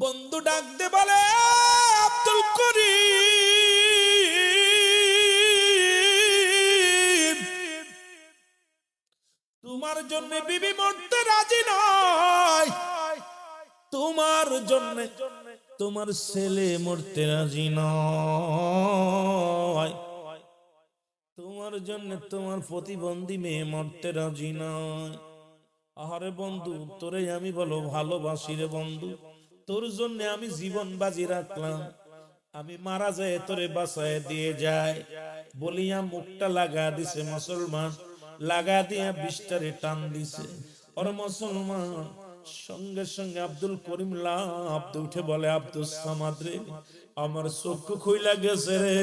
বন্ধু ডাক দে বলে, আব্দুল করিম, তোমার জন্য বিবি মরতে রাজি নয়, তোমার জন্য তোমার ছেলে মরতে রাজি নয়, তোমার জন্য তোমার প্রতিবন্ধী মেয়ে মরতে রাজি নয়। আহারে বন্ধু, তোরে আমি বলো ভালোবাসি রে বন্ধু, তোর জন্য আমি জীবন বাজি রাখলাম, আমি মারা যায় তোরে বাঁচায় দিয়ে যায় বলিয়া মুখটা লাগা দিছে মুসলমান, লাগা দিয়া বিস্তারে টান দিছে। ওর মুসলমান সঙ্গে সঙ্গে আব্দুল করিম লাফ উঠে বলে, আব্দুল সামাদ রে, আমার চক্ষু খুইলা গেছে রে,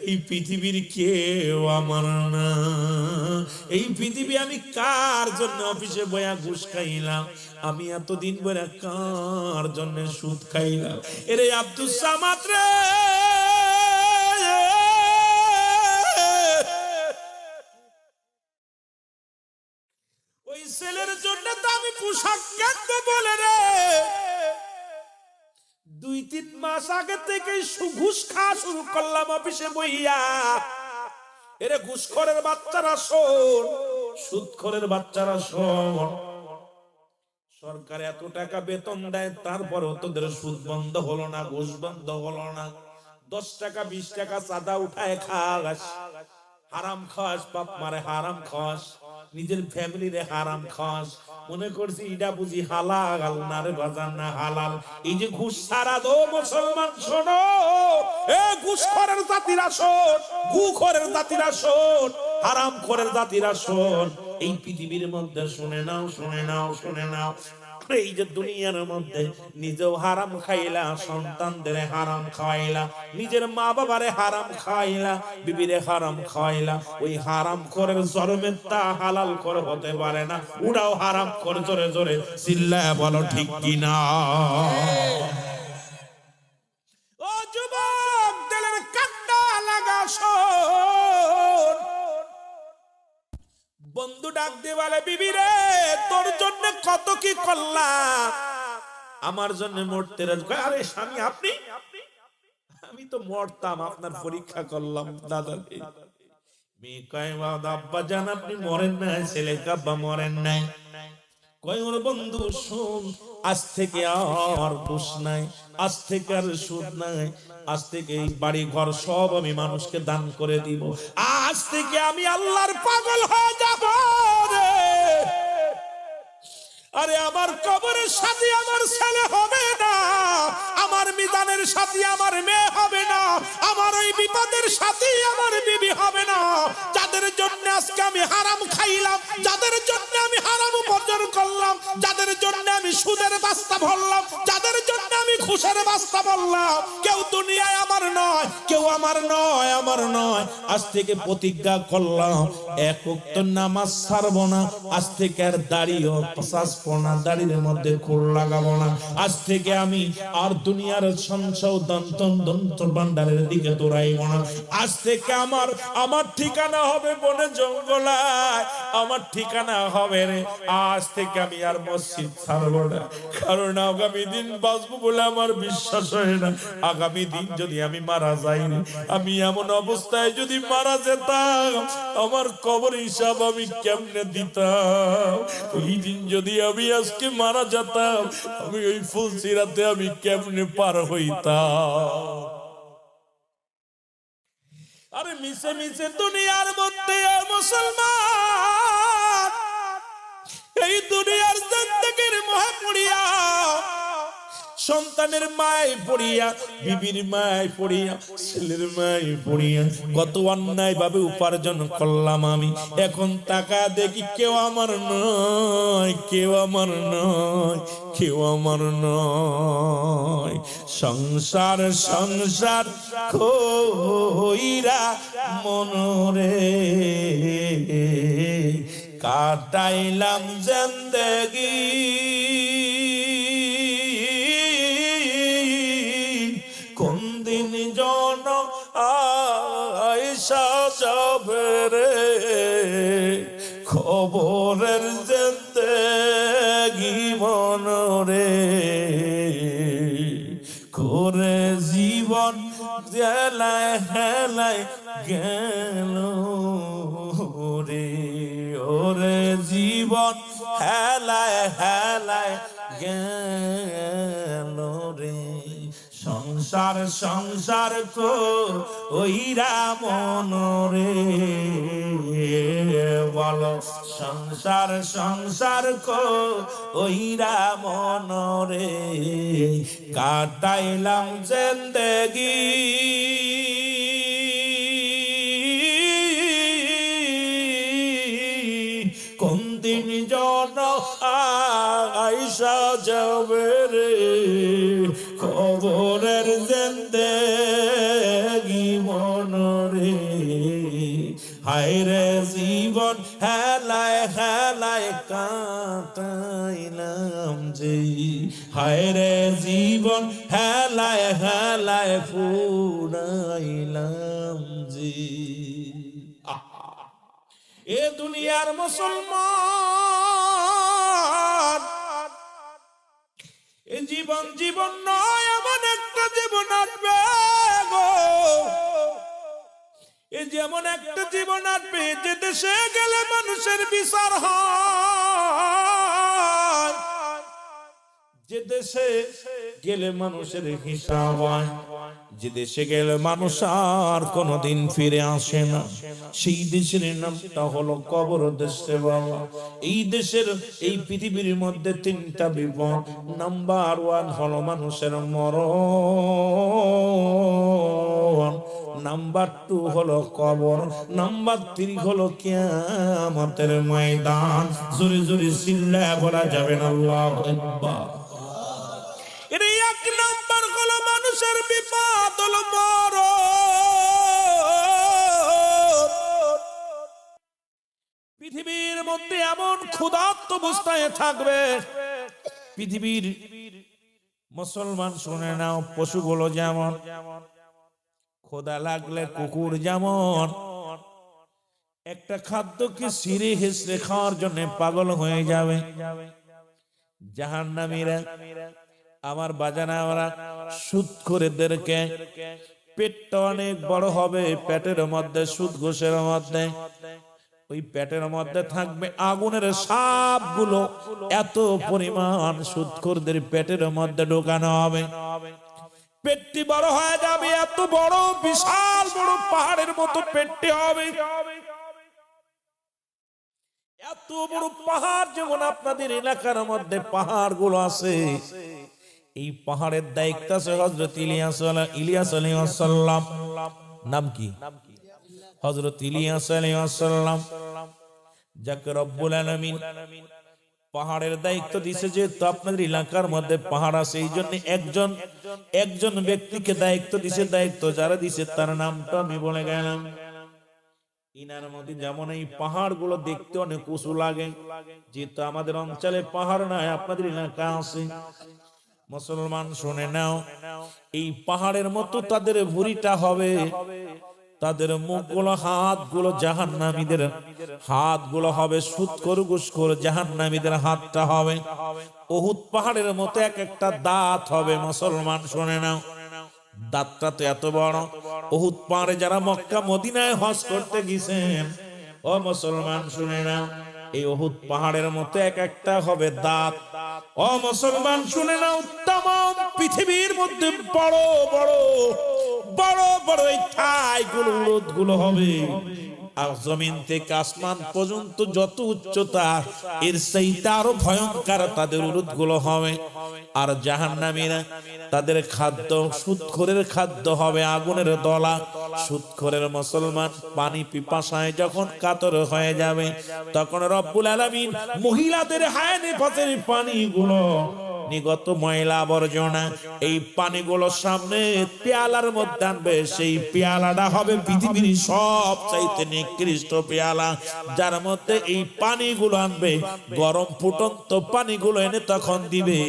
এই পৃথিবীর কেউ আমার না, এই পৃথিবী আমি কার জন্য অফিসে বয়া ঘুষ খাইলাম, আমি এতদিন বয়া কার জন্য সুদ খাইলাম। এরে আব্দুল সামাদ রে, ওই ছেলের জন্য তো আমি পোশাক কিনবো বলে রে 2-3 মাস আগে থেকে ঘুষ খাওয়া শুরু করলাম অফিসে বইয়া। এরে ঘুষখোরের বাচ্চারা শোন, সুদখোরের বাচ্চারা শোন, সরকার এত টাকা বেতন দেয়, তারপরেও তোদের সুদ বন্ধ হলো না, ঘুষ বন্ধ হলো না। 10 টাকা 20 টাকা চাঁদা উঠায় খাস, হারাম খাস, বাপ মারে হারাম খাস, নিজের ফ্যামিলিরে হারাম খাস, মনে করছি এটা বুঝি হালাল না রে বাজার, না হালাল। এই যে ঘুষ ছাড়া দো মুসলমান শোনো, এ ঘুষখোরের জাতিরা শোন, ঘুষখোরের জাতিরা শোন, হারামখোরের জাতিরা শোন, এই পৃথিবীর মধ্যে শুনে নাও, শুনে নাও, শুনে নাও, এই যে দুনিয়ার মধ্যে নিজেও হারাম খাইলা, সন্তানদের হারাম খাইলা, নিজের মা বাবারে হারাম খাইলা, বিবিরে হারাম খাইলা, ওই হারাম করে জন্মের তা হালাল করে হতে পারে না, ওরাও হারাম করে। জোরে জোরে চিল্লায় বলো ঠিক কিনা। ও যুবক, দিলের কান্না লাগা শোন, বন্ধু ডাক দিয়ে বলে, বিবি রে, তোর জন্য কত কি করলাম, আমার জন্য মরতে রাজি। আরে স্বামী আপনি, আমি তো মরতাম, আপনার পরীক্ষা করলাম দাদা। মেয়ে কয়, আব্বা জান আপনি মরেন নাই, ছেলে আব্বা মরেন নাই। কয়, ওর বন্ধু শোন, আজ থেকে আর দোষ নাই, আজ থেকে আর সুদ নাই, আজ থেকে এই বাড়ি ঘর সব আমি মানুষকে দান করে দিব, আজ থেকে আমি আল্লাহর পাগল হয়ে যাব রে। আরে আমার কবরের সাথে আমার ছেলে হবে না, আমার মিজানের সাথে আমার মেয়ে হবে না, আমার ওই বিপদের সাথে আমার বিবি হবে না, যাদের জন্য আজকে আমি হারাম খাইলাম, যাদের জন্য আমি হারাম উপার্জন করলাম, যাদের জন্য আমি সুদের বাস্তা ভরলাম, যাদের জন্য আমি ঘুষের বাস্তা ভরলাম, কেউ দুনিয়ায় আমার নয়, কেউ আমার নয়, আমার নয়। আজ থেকে প্রতিজ্ঞা করলাম, এক ওয়াক্ত নামাজ ছাড়বো না, আজ থেকে আর দাড়িও 50 পোনা দাড়ির মধ্যে খোল লাগাবো না, আজ থেকে আমি আর দুনিয়ার সংশোধন ভান্ডারের দিকে দৌড়াইব না, আজ থেকে আমার ঠিকানা হবে বনে জঙ্গলায়, আমার ঠিকানা হবে রে, আজ থেকে আমি আর মসজিদ ছাড়বো না, কারণ আগামী দিন বাঁচবো বলে আমার বিশ্বাস হয় না। আগামী দিন যদি আমি মারা যাই, আমি এমন অবস্থায় যদি মারা যেতাম, আমার কবর হিসাব আমি কেমনে দিতাম, ওই দিন যদি আমি আজকে মারা যেতাম, আমি ওই ফুলসিরাতে আমি কেমনে পার হইতাম। আরে মিশে মিশে দুনিয়ার মধ্যে মুসলমান, এই দুনিয়ার জিন্দেগির মোহে পড়িয়া, সন্তানের মায় পড়িয়া, বিবির মায় পড়িয়া, ছেলের মায় পড়িয়া কত অন্যায় ভাবে উপার্জন করলাম আমি। এখন টাকা দেখি কেউ আমার নয়, কেউ আমার নয়, কেউ আমার নয়। সংসার সংসার কইরা মনরে কাটাইলাম জিন্দেগি, কোন দিন জন আয়সা যাবে রে, খবরের জিন্দেগি মনরে। জীবন হেলায় হেলায় গেল রে, ওরে জীবন হেলায় হেলায় গেল রে। সংসার সংসার কইরা মনরে বলো, সংসার সংসার কইরা মনরে কাটাইলাম জিন্দেগি, কোন দিন জন আইসা যাবে রে কবরের জিন্দেগি মনরে। হায় রে জীবন হেলায় হেলায় কাটাইলাম যে, হায় রে জীবন হেলায় হেলায় ফুরাইলাম যে। এ দুনিয়ার মুসলমান, এ জীবন জীবন নয়, এমন একটা জীবন আসবে গো, এ যেমন একটা জীবন আসবে যে দেশে গেলে মানুষের বিচার হয়, যে দেশে গেলে মানুষের হিসাব হয়, যে দেশে গেলে মানুষ আর কোনদিন ফিরে আসে না, সেই দেশের নামটা হলো কবর দেশ রে বাবা। এই দেশের এই পৃথিবীর মধ্যে তিনটা বিপদ, নাম্বার 1 হলো মানুষের মরণ, নাম্বার 2 হলো কবর, নাম্বার 3 হলো কিয়ামতের ময়দান। জোরে জোরে চিল্লায়া বলা যাবে না আল্লাহু আকবার। এর এক নাম্বার হলো মানুষের বিপদ হলো মরণ। পৃথিবীর মধ্যে এমন ক্ষুধার্ত অবস্থায় থাকবে, পৃথিবীর মুসলমান শুনে নাও, পশুগুলো যেমন ক্ষুধা লাগলে কুকুর যেমন একটা খাদ্যকে ছিঁড়ে হেসড়ে খাওয়ার জন্য পাগল হয়ে যাবে, জাহান্নামীরা আমার বাজানা ওরা সুদখোরদেরকে পেটটা অনেক বড় হবে, পেটের মধ্যে সুদ ঘোষের মধ্যে ওই পেটের মধ্যে থাকবে আগুনের সাপগুলো, এত পরিমাণ সুদখোরদের পেটের মধ্যে ঢোকানো হবে, পেটটি বড় হয়ে যাবে, এত বড় বিশাল বড় পাহাড়ের মতো পেটটি হবে। এত বড় পাহাড় যেমন আপনাদের এলাকার মধ্যে পাহাড় গুলো আছে, এই পাহাড়ের দায়িত্ব আছে হযরত ইলিয়াস আলাইহিস সালাম। নাম কি? হযরত ইলিয়াস আলাইহিস সালাম, যাকে রব্বুল আলামিন পাহাড়ের দায়িত্ব দিয়েছে। যেহেতু আপনাদের এলাকার মধ্যে পাহাড় আছে, এই জন্য একজন ব্যক্তিকে দায়িত্ব দিছে, দায়িত্ব যারা দিছে তার নামটা আমি বলে গেলাম। ইনার মধ্যে যেমন এই পাহাড় গুলো দেখতে অনেক উঁচু লাগে, যেহেতু আমাদের অঞ্চলে পাহাড় নাই, আপনাদের এলাকা আছে। মুসলমান শুনে নাও, এই পাহাড়ের মতো তাদের ভুঁড়িটা হবে, তাদের মুখগুলো হাতগুলো জাহান্নামীদের হাতগুলো হবে, সুদখোর ঘুষখোর জাহান্নামীদের হাতটা হবে উহুদ পাহাড়ের মতো এক একটা দাঁত হবে। মুসলমান শুনে নাও, দাঁতটা তো এত বড়, উহুদ পাহাড়ে যারা মক্কা মদিনায় হজ করতে গেছেন, ও মুসলমান শুনে নাও, এই উহুদ পাহাড়ের মতো এক একটা হবে দাঁত। ও মুসলমান শুনে নাও, तमाम পৃথিবীর মধ্যে বড় বড় বড় বড় এই ঠাইগুলো উরুদগুলো হবে, আর জমিন থেকে আসমান পর্যন্ত যত উচ্চতা, এর চাইতে আরো ভয়ঙ্কর তাদের উরুদগুলো হবে। আর জাহান্নামীরা তাদের খাদ্য সুদখোরের খাদ্য হবে আগুনের দলা। সুদখোরের মুসলমান পানি পিপাসায় যখন কাতর হয়ে যাবে, তখন রব্বুল আলামিন মহিলাদের হায়ানে পথের পানিগুলো নিগত ময়লা আবর্জনা এই পানিগুলো সামনে পেয়ালার মধ্যে আনবে, সেই পেয়ালাটা হবে পৃথিবীর সবচাইতে নিকৃষ্ট পেয়ালা, যার মধ্যে এই পানিগুলো আনবে, গরম ফুটন্ত পানিগুলো এনে তখন দিবে।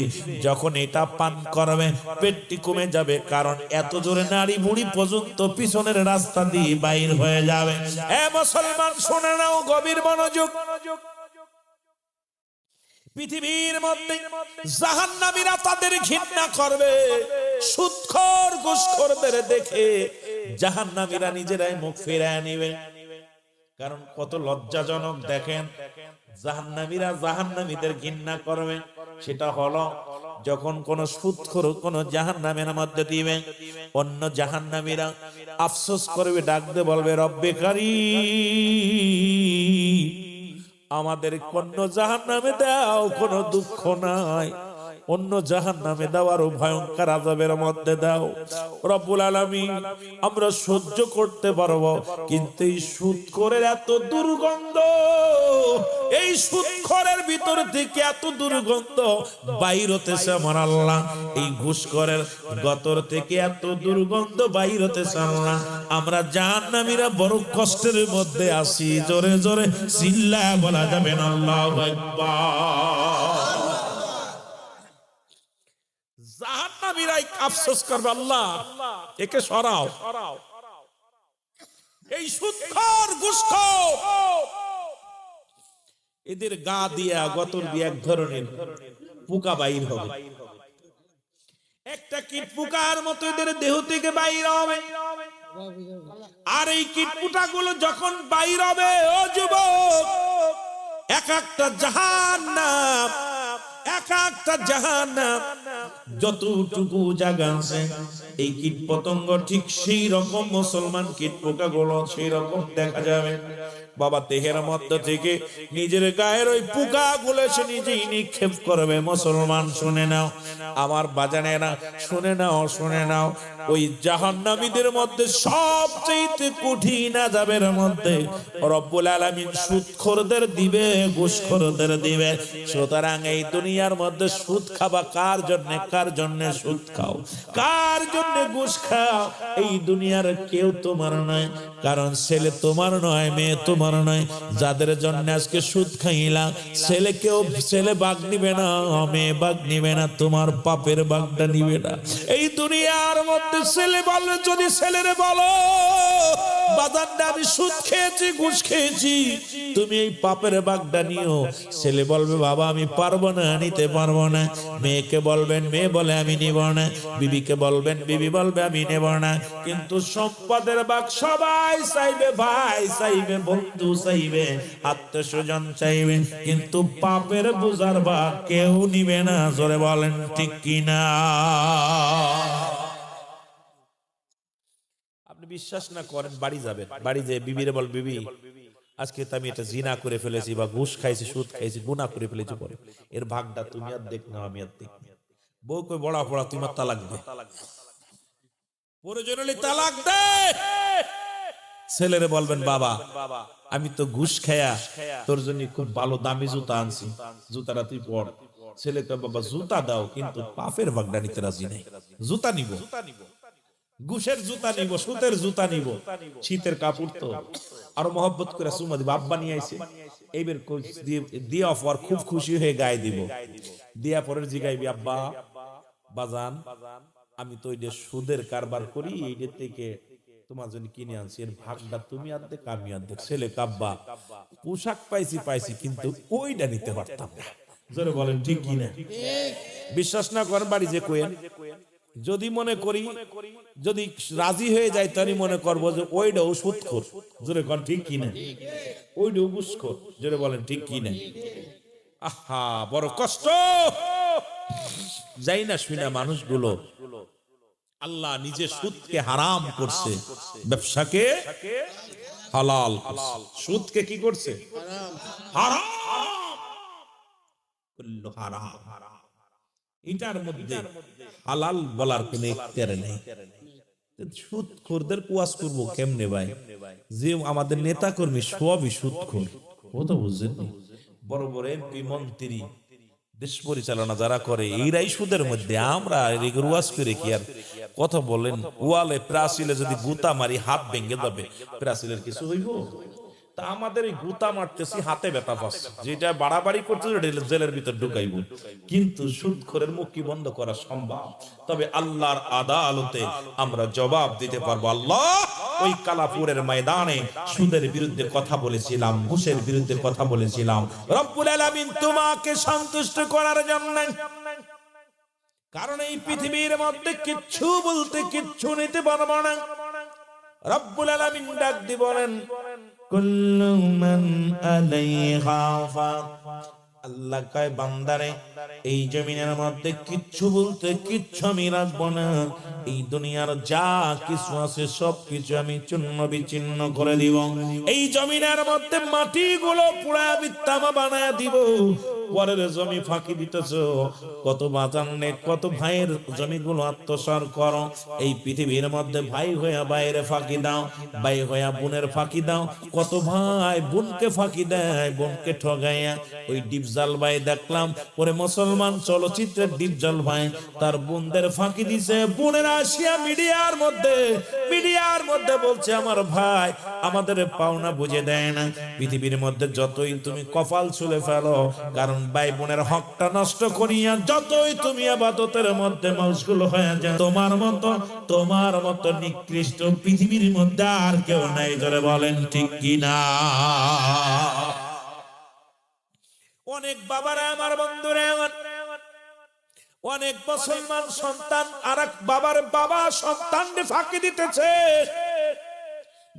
যখন এটা পান করবে পেটটি কমে যাবে, কারণ এত জোরে নাড়ি বুড়ি পর্যন্ত পিছনের রাস্তা দিয়ে বাইর হয়ে যাবে। এ মুসলমান শুনে নাও, গভীর মনোযোগ। পৃথিবীর মধ্যে জাহান্নামীরা তাদের ঘৃণা করবে, সুদখোর ঘুষখোরদের দেখে জাহান্নামীরা নিজেরাই মুখ ফিরিয়ে নেবে। কারণ কত লজ্জাজনক দেখেন, জাহান্নামীরা জাহান্নামীদের ঘৃণা করবে। সেটা হলো যখন কোন সুদখোর কোন জাহান্নামের মধ্যে দিবে, অন্য জাহান্নামীরা আফসোস করবে, ডাকতে বলবে রব্বে কারীম, আমাদের অন্য জাহান্নামে দাও, কোনো দুঃখ নাই, অন্য জাহান্নামে দাও, আরো ভয়ঙ্কর আযাবের মধ্যে দাও। রব্বুল আলামিন আমরা সহ্য করতে পারবো, কিন্তু এই সুদখোরের এত দুর্গন্ধ, এই সুদখোরের ভিতর থেকে এত দুর্গন্ধ বাইর হতেছে আমার আল্লাহ, এই ঘুষখোরের গতর থেকে এত দুর্গন্ধ বাইর হতেছে আল্লাহ, আমরা জাহান্নামীরা বড় কষ্টের মধ্যে আছি। জোরে জোরে চিল্লায়া বলা যাবে না আল্লাহু আকবার। জাহান্নামীরাই আফসোস করবে, আল্লাহ একে সরাও। এই সুদখোর ঘুষখোর এদের গা দিয়া গতর দিয়ে এক ধরনের পোকা বাইর হবে, একটা কীট পোকার মতো এদের দেহ থেকে বাইর হবে। আর এই কীট পোকাগুলো যখন বাইর হবে, ও যুবক, এক একটা জাহান্নাম, এক একটা জাহান্নাম, যতটুকু জায়গা আছে এই কীট পতঙ্গ ঠিক সেই রকম মুসলমান কীট পোকা গুলো সেই রকম দেখা যাবে। বাবা দেহের মধ্যে থেকে নিজের গায়ের ওই পোকা গুলো সে নিজেই নিক্ষেপ করবে। মুসলমান শুনে নাও, আমার বাজানেরা শুনে নাও, শুনে নাও, ওই জাহান্নামীদের মধ্যে সবচেয়ে কঠিন আযাবের মধ্যে রব্বুল আলামিন সুদখোরদের দিবে, ঘুষখোরদের দিবে। সুতরাং এই দুনিয়ার মধ্যে সুদ খাবা কার জন্য? কার জন্য সুদ খাও? কার জন্য ঘুষ খাও? এই দুনিয়ার কেউ তোমার নয়, কারণ ছেলে তোমার নয়, মেয়ে তোমার নয়। যাদের জন্য আজকে সুদ খাইলা, ছেলে ভাগ নিবে না, মেয়ে ভাগ নিবে না, তোমার পাপের ভাগটা নিবে না। এই দুনিয়ার মধ্যে ছেলে বললে, যদি ছেলেরে বলো বাজানটা আমি সুদ খেয়েছি, ঘুষ খেয়েছি, তুমি এই পাপের ভাগটা নিও, ছেলে বলবে বাবা আমি পারবো না, নিতে পারবো না। মেয়েকে বলবেন, মেয়ে বলে আমি নিব না। বিবিকে বলবেন, বিবি বলবে আমি নেব না। কিন্তু সম্পদের ভাগ সবাই চাইবে, ভাই চাইবে, বন্ধু চাইবে, আত্মীয় স্বজন চাইবে, কিন্তু পাপের বোঝার ভাগ কেউ নিবে না। জোরে বলেন ঠিক কিনা? আপনি বিশ্বাস না করেন, বাড়ি যাবেন, বাড়ি যেয়ে বিবিরে বল, বিবি আজকে তো আমি এটা জিনা করে ফেলেছি, বা ঘুষ খাইছি, সুদ খাইছি, গুনাহ করে ফেলেছি, বলে এর ভাগটা তুমি আর দেখ না, আমি আর দেখ না। বউ কই বড়া পড়া তুমি তালাক দে, প্রয়োজন হলে তালাক দে। ছেলেরে বলবেন বাবা আমি তো ঘুষ খায়া তোর জন্য খুব ভালো দামি জুতা আনছি, জুতাটা তুই পর। ছেলে তো বাবা জুতা দাও, কিন্তু পাপের ভাগটা নিতে রাজি নাই। জুতা নিব, ঘুষের জুতা নিব, সুতের জুতা নিব, শীতের কাপড় তো আরো মহব্বত করে সুমা দিব। আব্বা নিয়ে আইছে, এইবার দিয়া পর খুব খুশি হয়ে গায়ে দিব। দিয়া পরের জিগাইবি, আব্বা বাজান আমি তো ওইটা সুদের কারবার করি, এইটা থেকে তোমার জন্য কিনে আনছি, এর ভাগটা তুমি অর্ধেক আমি অর্ধেক। ছেলে কাব্বা পোশাক পাইছি, কিন্তু ওইটা নিতে পারতাম না। জোরে বলেন ঠিক কিনা? বিশ্বাস না করেন বাড়ি যে কোয়েন, যদি মনে করি, যদি রাজি হয়ে যায় তাহলে মনে করবো যে ওইটাও সুদখোর। জোরে কন ঠিক কিনা? ওইটাও ঘুষখোর। জোরে বলেন ঠিক কিনা? আহা বড় কষ্ট। যাই না শুনা মানুষগুলো, আল্লাহ নিজে সুদকে হারাম করছে, ব্যবসাকে হালাল করছে। সুদকে কি করছে? হারাম। কুল্লু হারাম। এটার মধ্যে হালাল বলার কোনো ইখতিয়ার নেই। সুদখোরদের কুয়াস করবো কেমনে ভাই? যে আমাদের নেতা কর্মী সবই সুদখোর, ও তো বুঝছেন। বড় বড় এমপি মন্ত্রী দেশ পরিচালনা যারা করে, এইরাই সুদের মধ্যে। আমরা ওয়াজ করে কি আর কথা বলেন? ওয়ালে প্রাচীলে যদি গুতা মারি হাত ভেঙে যাবে, প্রাচীলের কিছু হইব? তা আমাদের এই গুতা মারতেছি, হাতে ব্যথা পাচ্ছে, যেটা বাড়াবাড়ি করতে জেলের ভিতর ঢুকাইব। কিন্তু সুদখোরের মুখ কি বন্ধ করা সম্ভব? তবে আল্লাহর আদালতে আমরা জবাব দিতে পারবো। আল্লাহ ওই কালাপুরের ময়দানে সুদের বিরুদ্ধে কথা বলেছিলাম, ঘুষের বিরুদ্ধে কথা বলেছিলাম। রব্বুল আলামিন তোমাকে সন্তুষ্ট করার জন্য কারণ এই পৃথিবীর মধ্যে কিচ্ছু বলতে কিচ্ছু নিতে পারবো না। রব্বুল আলামিন ডাক দিয়ে বলেন কুল্লু মান আলাইহা ফান। আল্লাহ কয় বান্দারে এই জমিনের মধ্যে কিচ্ছু বলতে কিচ্ছু আমি রাখবো না। এই দুনিয়ার যা কিছু আছে সব কিছু আমি চূর্ণ বিচ্ছিন্ন করে দিব। এই জমিনের মধ্যে মাটিগুলো পুরা আমি তামা বানায় দিব। পরের জমি ফাঁকি দিতেছ, কত বাজানে কত ভাইয়ের জমিগুলো আত্মসার করো। এই পৃথিবীর মধ্যে ভাই হইয়া বাইরে ফাঁকি দাও, ভাই হইয়া বোনের ফাঁকি দাও। কত ভাই বোনকে ফাঁকি দেয়, বোনকে ঠগাইয়া। ওই ডিপজল ভাই দেখলাম পরে মুসলমান চলচ্চিত্রের ডিপজল ভাই তার বোনদের ফাঁকি দিছে। বোনেরা আসিয়া মিডিয়ার মধ্যে বলছে আমার ভাই আমাদের পাওনা বুঝে দেয় না। পৃথিবীর মধ্যে যতই তুমি কপাল ছুলে ফেলো, কারণ ভাই বোনের হকটা নষ্ট করিয়া যতই তুমি ইবাদতের মধ্যে মশগুল হয়ে যাও, তোমার মতো নিকৃষ্ট পৃথিবীর মধ্যে আর কেউ নাই। জোরে বলেন ঠিক কিনা? অনেক বাবারা আমার বন্ধুরা, অনেক মুসলমান সন্তান আরেক বাবার বাবা সন্তানকে ফাঁকি দিতেছে।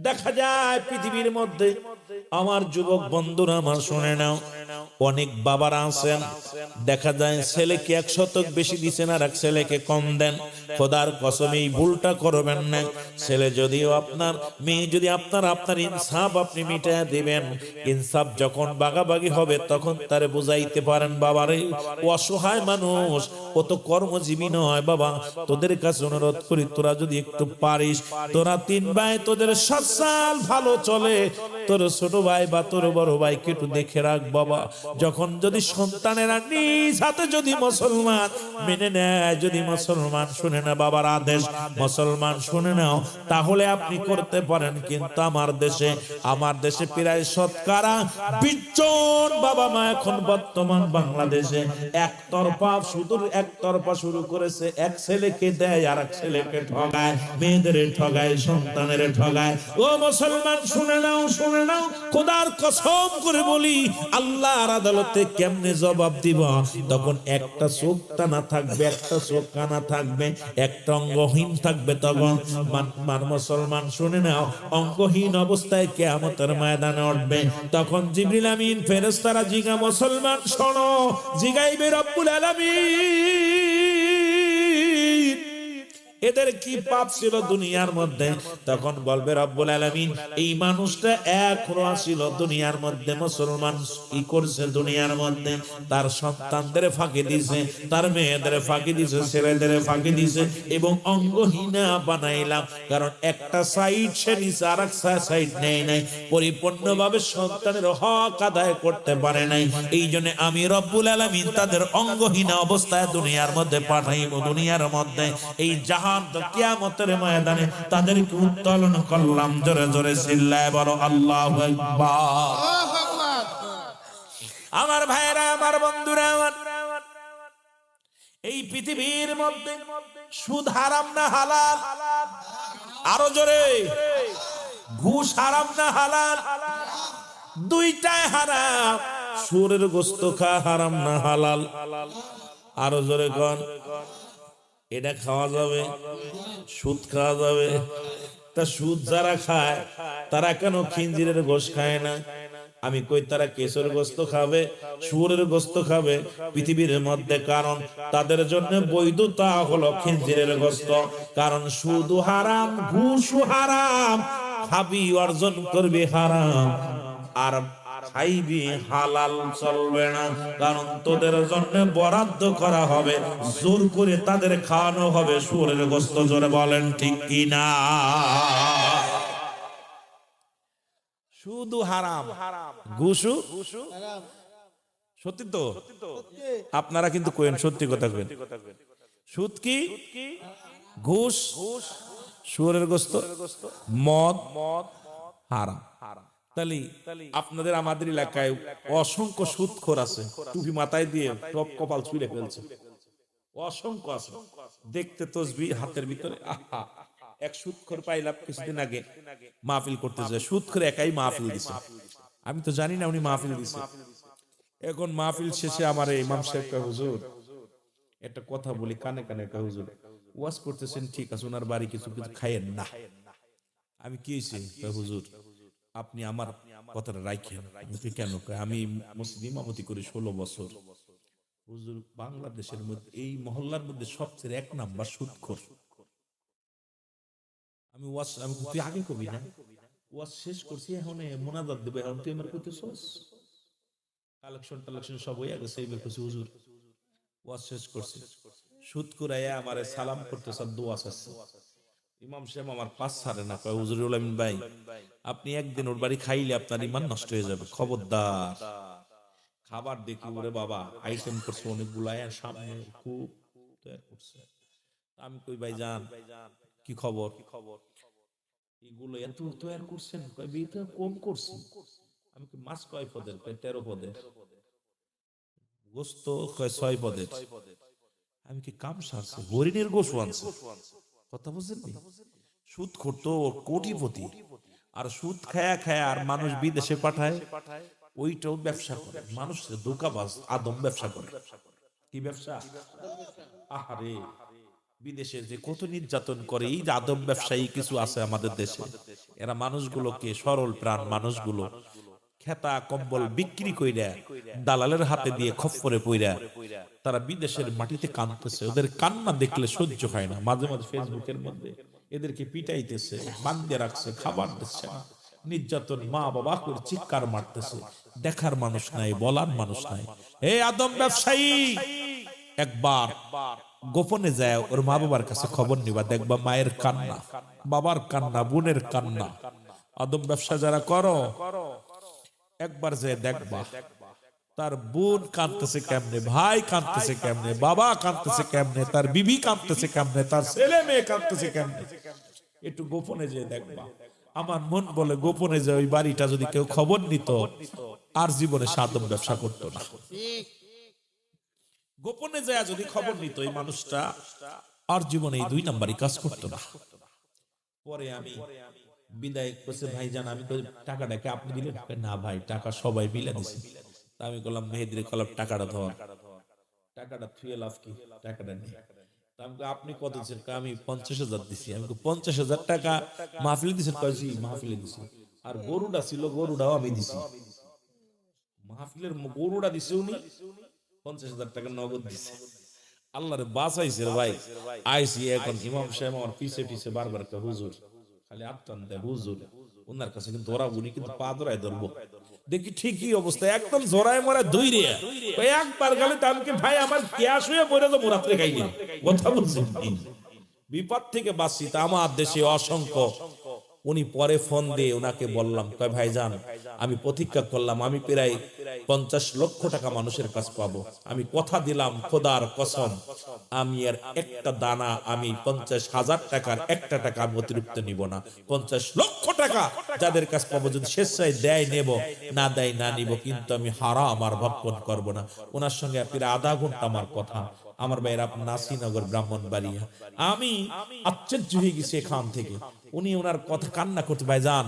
দেখা যায় পৃথিবীর মধ্যে আমার যুবক বন্ধুরা আমার শুনে নাও, অনেক বাবারা আছেন দেখা যায় ছেলেকে 1 শতক বেশি দিচ্ছেন আর এক ছেলেকে কম দেন। খোদার কসম এই ভুলটা করবেন না। ছেলে যদিও আপনার, মেয়ে যদি আপনার ইনসাফ আপনি মিটাইয়া দিবেন। ইনসাফ যখন বাগাবাগি হবে তখন তারে বুঝাইতে পারেন বাবারে অসহায় মানুষ, ও তো কর্মজীবী নয়। বাবা তোদের কাছে অনুরোধ করি তোরা যদি একটু পারিস, তোরা 3 ভাই তোদের সচ্ছল ভালো চলে, তোর ছোট ভাই বা তোর বড় ভাইকে একটু দেখে রাখ বাবা। যখন যদি সন্তানেরা নিজ হাতে যদি মুসলমান মেনে নেয়, যদি মুসলমান শুনে না বাবার আদেশ, মুসলমান শুনে নাও, তাহলে আপনি করতে পারেন। কিন্তু আমার দেশে প্রায় শতকরা 20 জন বাবা মা এখন বর্তমান বাংলাদেশে একতরফা শুরু করেছে। এক ছেলেকে দেয় আর এক ছেলেকে ঠগায়, মেয়েদের ঠগায়, সন্তানের ঠগায়। ও মুসলমান শুনে নাও খোদার কসম করে বলি আল্লাহর আদালতে কেমনে জবাব দিব? তখন একটা চোখ টানা থাকবে, একটা চোখ কানা থাকবে, একটা অঙ্গহীন থাকবে। তখন মুসলমান শুনে নাও অঙ্গহীন অবস্থায় কিয়ামতের ময়দানে উঠবে। তখন জিবরিল আমিন ফেরেশতারা জিগা মুসলমান শোনো, জিগাইবে রব্বুল আলামিন এদের কি পাপ ছিল দুনিয়ার মধ্যে? তখন বলবে রব্বুল আলামিন এই মানুষটা এখনো ছিল দুনিয়ার মধ্যে, মুসলমান কি করছে দুনিয়ার মধ্যে? তার সন্তানদের ফাঁকি দিছে, তার মেয়েদের ফাঁকি দিছে, ছেলেদের ফাঁকি দিছে এবং অঙ্গহীনা বানাইলাম। কারণ একটা সাইড সে নিছে আর একটা সাইড নেই নাই, পরিপূর্ণভাবে সন্তানের হক আদায় করতে পারে নাই। এই জন্য আমি রব্বুল আলামিন তাদের অঙ্গহীনা অবস্থায় দুনিয়ার মধ্যে পাঠাইব। দুনিয়ার মধ্যে এই জাহান কিয়ামতের ময়দানে তাদেরকে উত্তোলন করলাম। জোরে জোরে চিল্লায় বলো আল্লাহু আকবার। আমার ভাইরা, আমার বন্ধুরা, এই পৃথিবীর মধ্যে সুদ হারাম না হালাল? আরো জোরে। ঘুষ হারাম না হালাল? দুইটাই হারাম। সুরের গোশত খাওয়া হারাম না হালাল? আরো জোরে কোন। এটা খাওয়া যাবে, সুদ খাওয়া যাবে। তা সুদ যারা খায় তারা কেন খিঞ্জিরের গোশত খায় না? আমি কই তারা কেশর গোশত খাবে, শুয়োরের গোশত খাবে পৃথিবীর মধ্যে? কারণ তাদের জন্য বৈধতা হলো খিঞ্জিরের গোশত। কারণ সুদ হারাম, ঘুষ হারাম, খাবি অর্জন করবি হারাম, আর খাইবি হালাল চলবে না। কারণ তোদের জন্য বরাদ্দ করা হবে, জোর করে তাদের খাওয়ানো হবে শুয়োরের গোশত। জোরে বলেন ঠিক কিনা? শুধু হারাম, ঘুষু সত্যি তো? আপনারা কিন্তু কইেন সত্যি কথা কইেন। সুদ কি? ঘুষ, শুয়োরের গোশত, মদ হারাম। তাহলে আপনাদের আমাদের এলাকায় অসংখ্য সুদখোর আছে, টুপি মাথায় দিয়ে টপ কপাল ছুঁড়ে ফেলছে, অসংখ্য আছে। দেখতে তসবিহ হাতের ভিতরে। আহা, এক সুদখোর পাইলাম কিছুদিন আগে মাহফিল করতে যায়, সুদখোর একাই মাহফিল দিছে। আমি তো জানি না উনি মাহফিল দিছে। এখন মাহফিল শেষে আমার ইমাম সাহেব কয় হুজুর একটা কথা বলি কানে কানে, কয় হুজুর ওয়াজ করতেছেন ঠিক আছে, ওনার বাড়ি কিছু কিছু খাইয়েন না। আমি কি হয়েছে? কয় হুজুর আপনি আমার কথাটা রাখেন। কেন? কয় আমি মসজিদ ইমামতি করি 16 বছর। হুজুর বাংলাদেশের মধ্যে এই মহল্লার মধ্যে সবচেয়ে 1 নাম্বার সুদখোর। আমি তুই আগে কবি না, ওয়াজ শেষ করছি, এখন মোনাজাত দেবে, এখন তুই আমার কইতেছস? কালেকশন টালেকশন সব হইয়া গেছে, এইবার কইছি হুজুর ওয়াজ শেষ করছি, সুদ করাইয়া আমারে সালাম করতেছে, দোয়া চাচ্ছে। ইমাম সাহেব আমার পাঁচ ছাড়ে না, কয় হুজুরুল আমিন ভাই আপনি একদিন ওর বাড়ি খাইলে আপনার ইমান নষ্ট হয়ে যাবে, খবরদার। খাবার দেখি ওরে বাবা আইটেম করছে অনেকগুলো, সামনে খুব তৈরি করছে। আমি কই ভাই যান কি খবর, এগুলো এত তৈরি করছেন? কয় বিয়ে কম করছি। আমি কই মাছ কয় পদের? কয় 13 পদের। গোস্ত কয় 6 পদের। আমি কি কাম সারছে, হরিণের গোস্ত আনছে। কথা বুঝছেন? সুদ করতো কোটিপতি, আর সুদ খায়া খায়া আর মানুষ বিদেশে পাঠায়, ওইটাও ব্যবসা করে। মানুষ ধোঁকাবাজ আদম ব্যবসা করে। কি ব্যবসা? আহারে বিদেশে যে কত নির্যাতন করে, এই যে আদম ব্যবসায়ী কিছু আছে আমাদের দেশে, এরা মানুষগুলোকে, সরল প্রাণ মানুষগুলো খেতা কম্বল বিক্রি কইরা দালালের হাতে দিয়ে খপ্পরে পইরা তারা বিদেশের মাটিতে কাঁদতেছে। ওদের কান্না দেখলে সহ্য হয় না। মাঝে মাঝে ফেসবুকের মধ্যে এদেরকে পিটাইতেছে, বান্ধে রাখছে, খাবার দিচ্ছে না, নির্যাতন, মা বাবা করে চিৎকার মারতেছে। দেখার মানুষ নাই, বলার মানুষ নাই। হে আদম ব্যবসায়ী, একবার গোপনে যায় ওর মা বাবার কাছে খবর নিবা, দেখবা মায়ের কান্না, বাবার কান্না, বোনের কান্না। আদম ব্যবসা যারা করো একবার যে দেখবা তার বোন কাঁদতেছে কেমনে, ভাই কাঁদতেছে কেমনে, বাবা কাঁদতেছে কেমনে, তার বিবি কাঁদতেছে কেমনে, তার ছেলে মেয়ে কাঁদতেছে কেমনে। একটু গোপনে যে দেখবা। আমার মন বলে গোপনে যে ওই বাড়িটা যদি কেউ খবর নিত, আর জীবনে সাদম ব্যবসা করতো না। গোপনে যায় যদি খবর নিত এই মানুষটা, আর জীবনে এই 2 নাম্বারই কাজ করতো না। পরে আমি বিদায় করছে, ভাই জান আমি তো টাকাটাকে আপনি দিলেন? না ভাই টাকা সবাই মিলে দিছে। আমি বললাম মেহেদির কলাম টাকাটা ধর, টাকাটা থুয়ে লাভ কি, টাকাটা নেই। আপনি কত দিচ্ছেন? আমি 50,000 দিছি। আমি 50,000 টাকা মাহফিলে দিচ্ছেন? কয়েছি মাহফিলে দিছি। আর গরুটা ছিল, গরুটাও আমি দিছি। মাহফিলের গরুটা দিছে উনি, 50,000 টাকা নগদ দিছে। আল্লাহরে বাঁচাইছে ভাই। আইসি এখন ইমাম সাহেব আমার পিছে পিছে বারবার একটা হুজুর খালি আত্মান দেয়, হুজুর ওনার কাছে কিন্তু ধরা, উনি কিন্তু পা ধরায় ধরবো। দেখি ঠিকই অবস্থা, একদম জোড়ায় মরা ধুইরে একবার গেলে তামকে ভাই আমার গ্যাস হয়ে পড়ে তো রাত্রে খাইনি। কথা বলছেন, বিপদ থেকে বাঁচি তা আমার দেশে অসংখ্য। উনি পরে ফোন দিয়ে ওনাকে বললাম, কয় ভাই যান আমি প্রতিজ্ঞা করলাম আমি প্রায় 50 লক্ষ টাকা মানুষের কাছে পাবো। আমি কথা দিলাম খোদার কসম, আমি আর একটা দানা, আমি 50,000 টাকার একটা টাকা আমি অতিরিক্ত নিব না। 50 লক্ষ টাকা যাদের কাছে পাবো, যদি স্বেচ্ছায় দেয় নেব, না দেয় না নিব, কিন্তু আমি হারাম আমার ভক্ষণ করব না। ওনার সঙ্গে প্রায় আধা ঘন্টা আমার কথা। আমার ভাইয়ের নাসিনগর ব্রাহ্মণবাড়িয়া। আমি আশ্চর্য হয়ে গেছি এখান থেকে। উনি ওনার কথা কান্না করতে, ভাই যান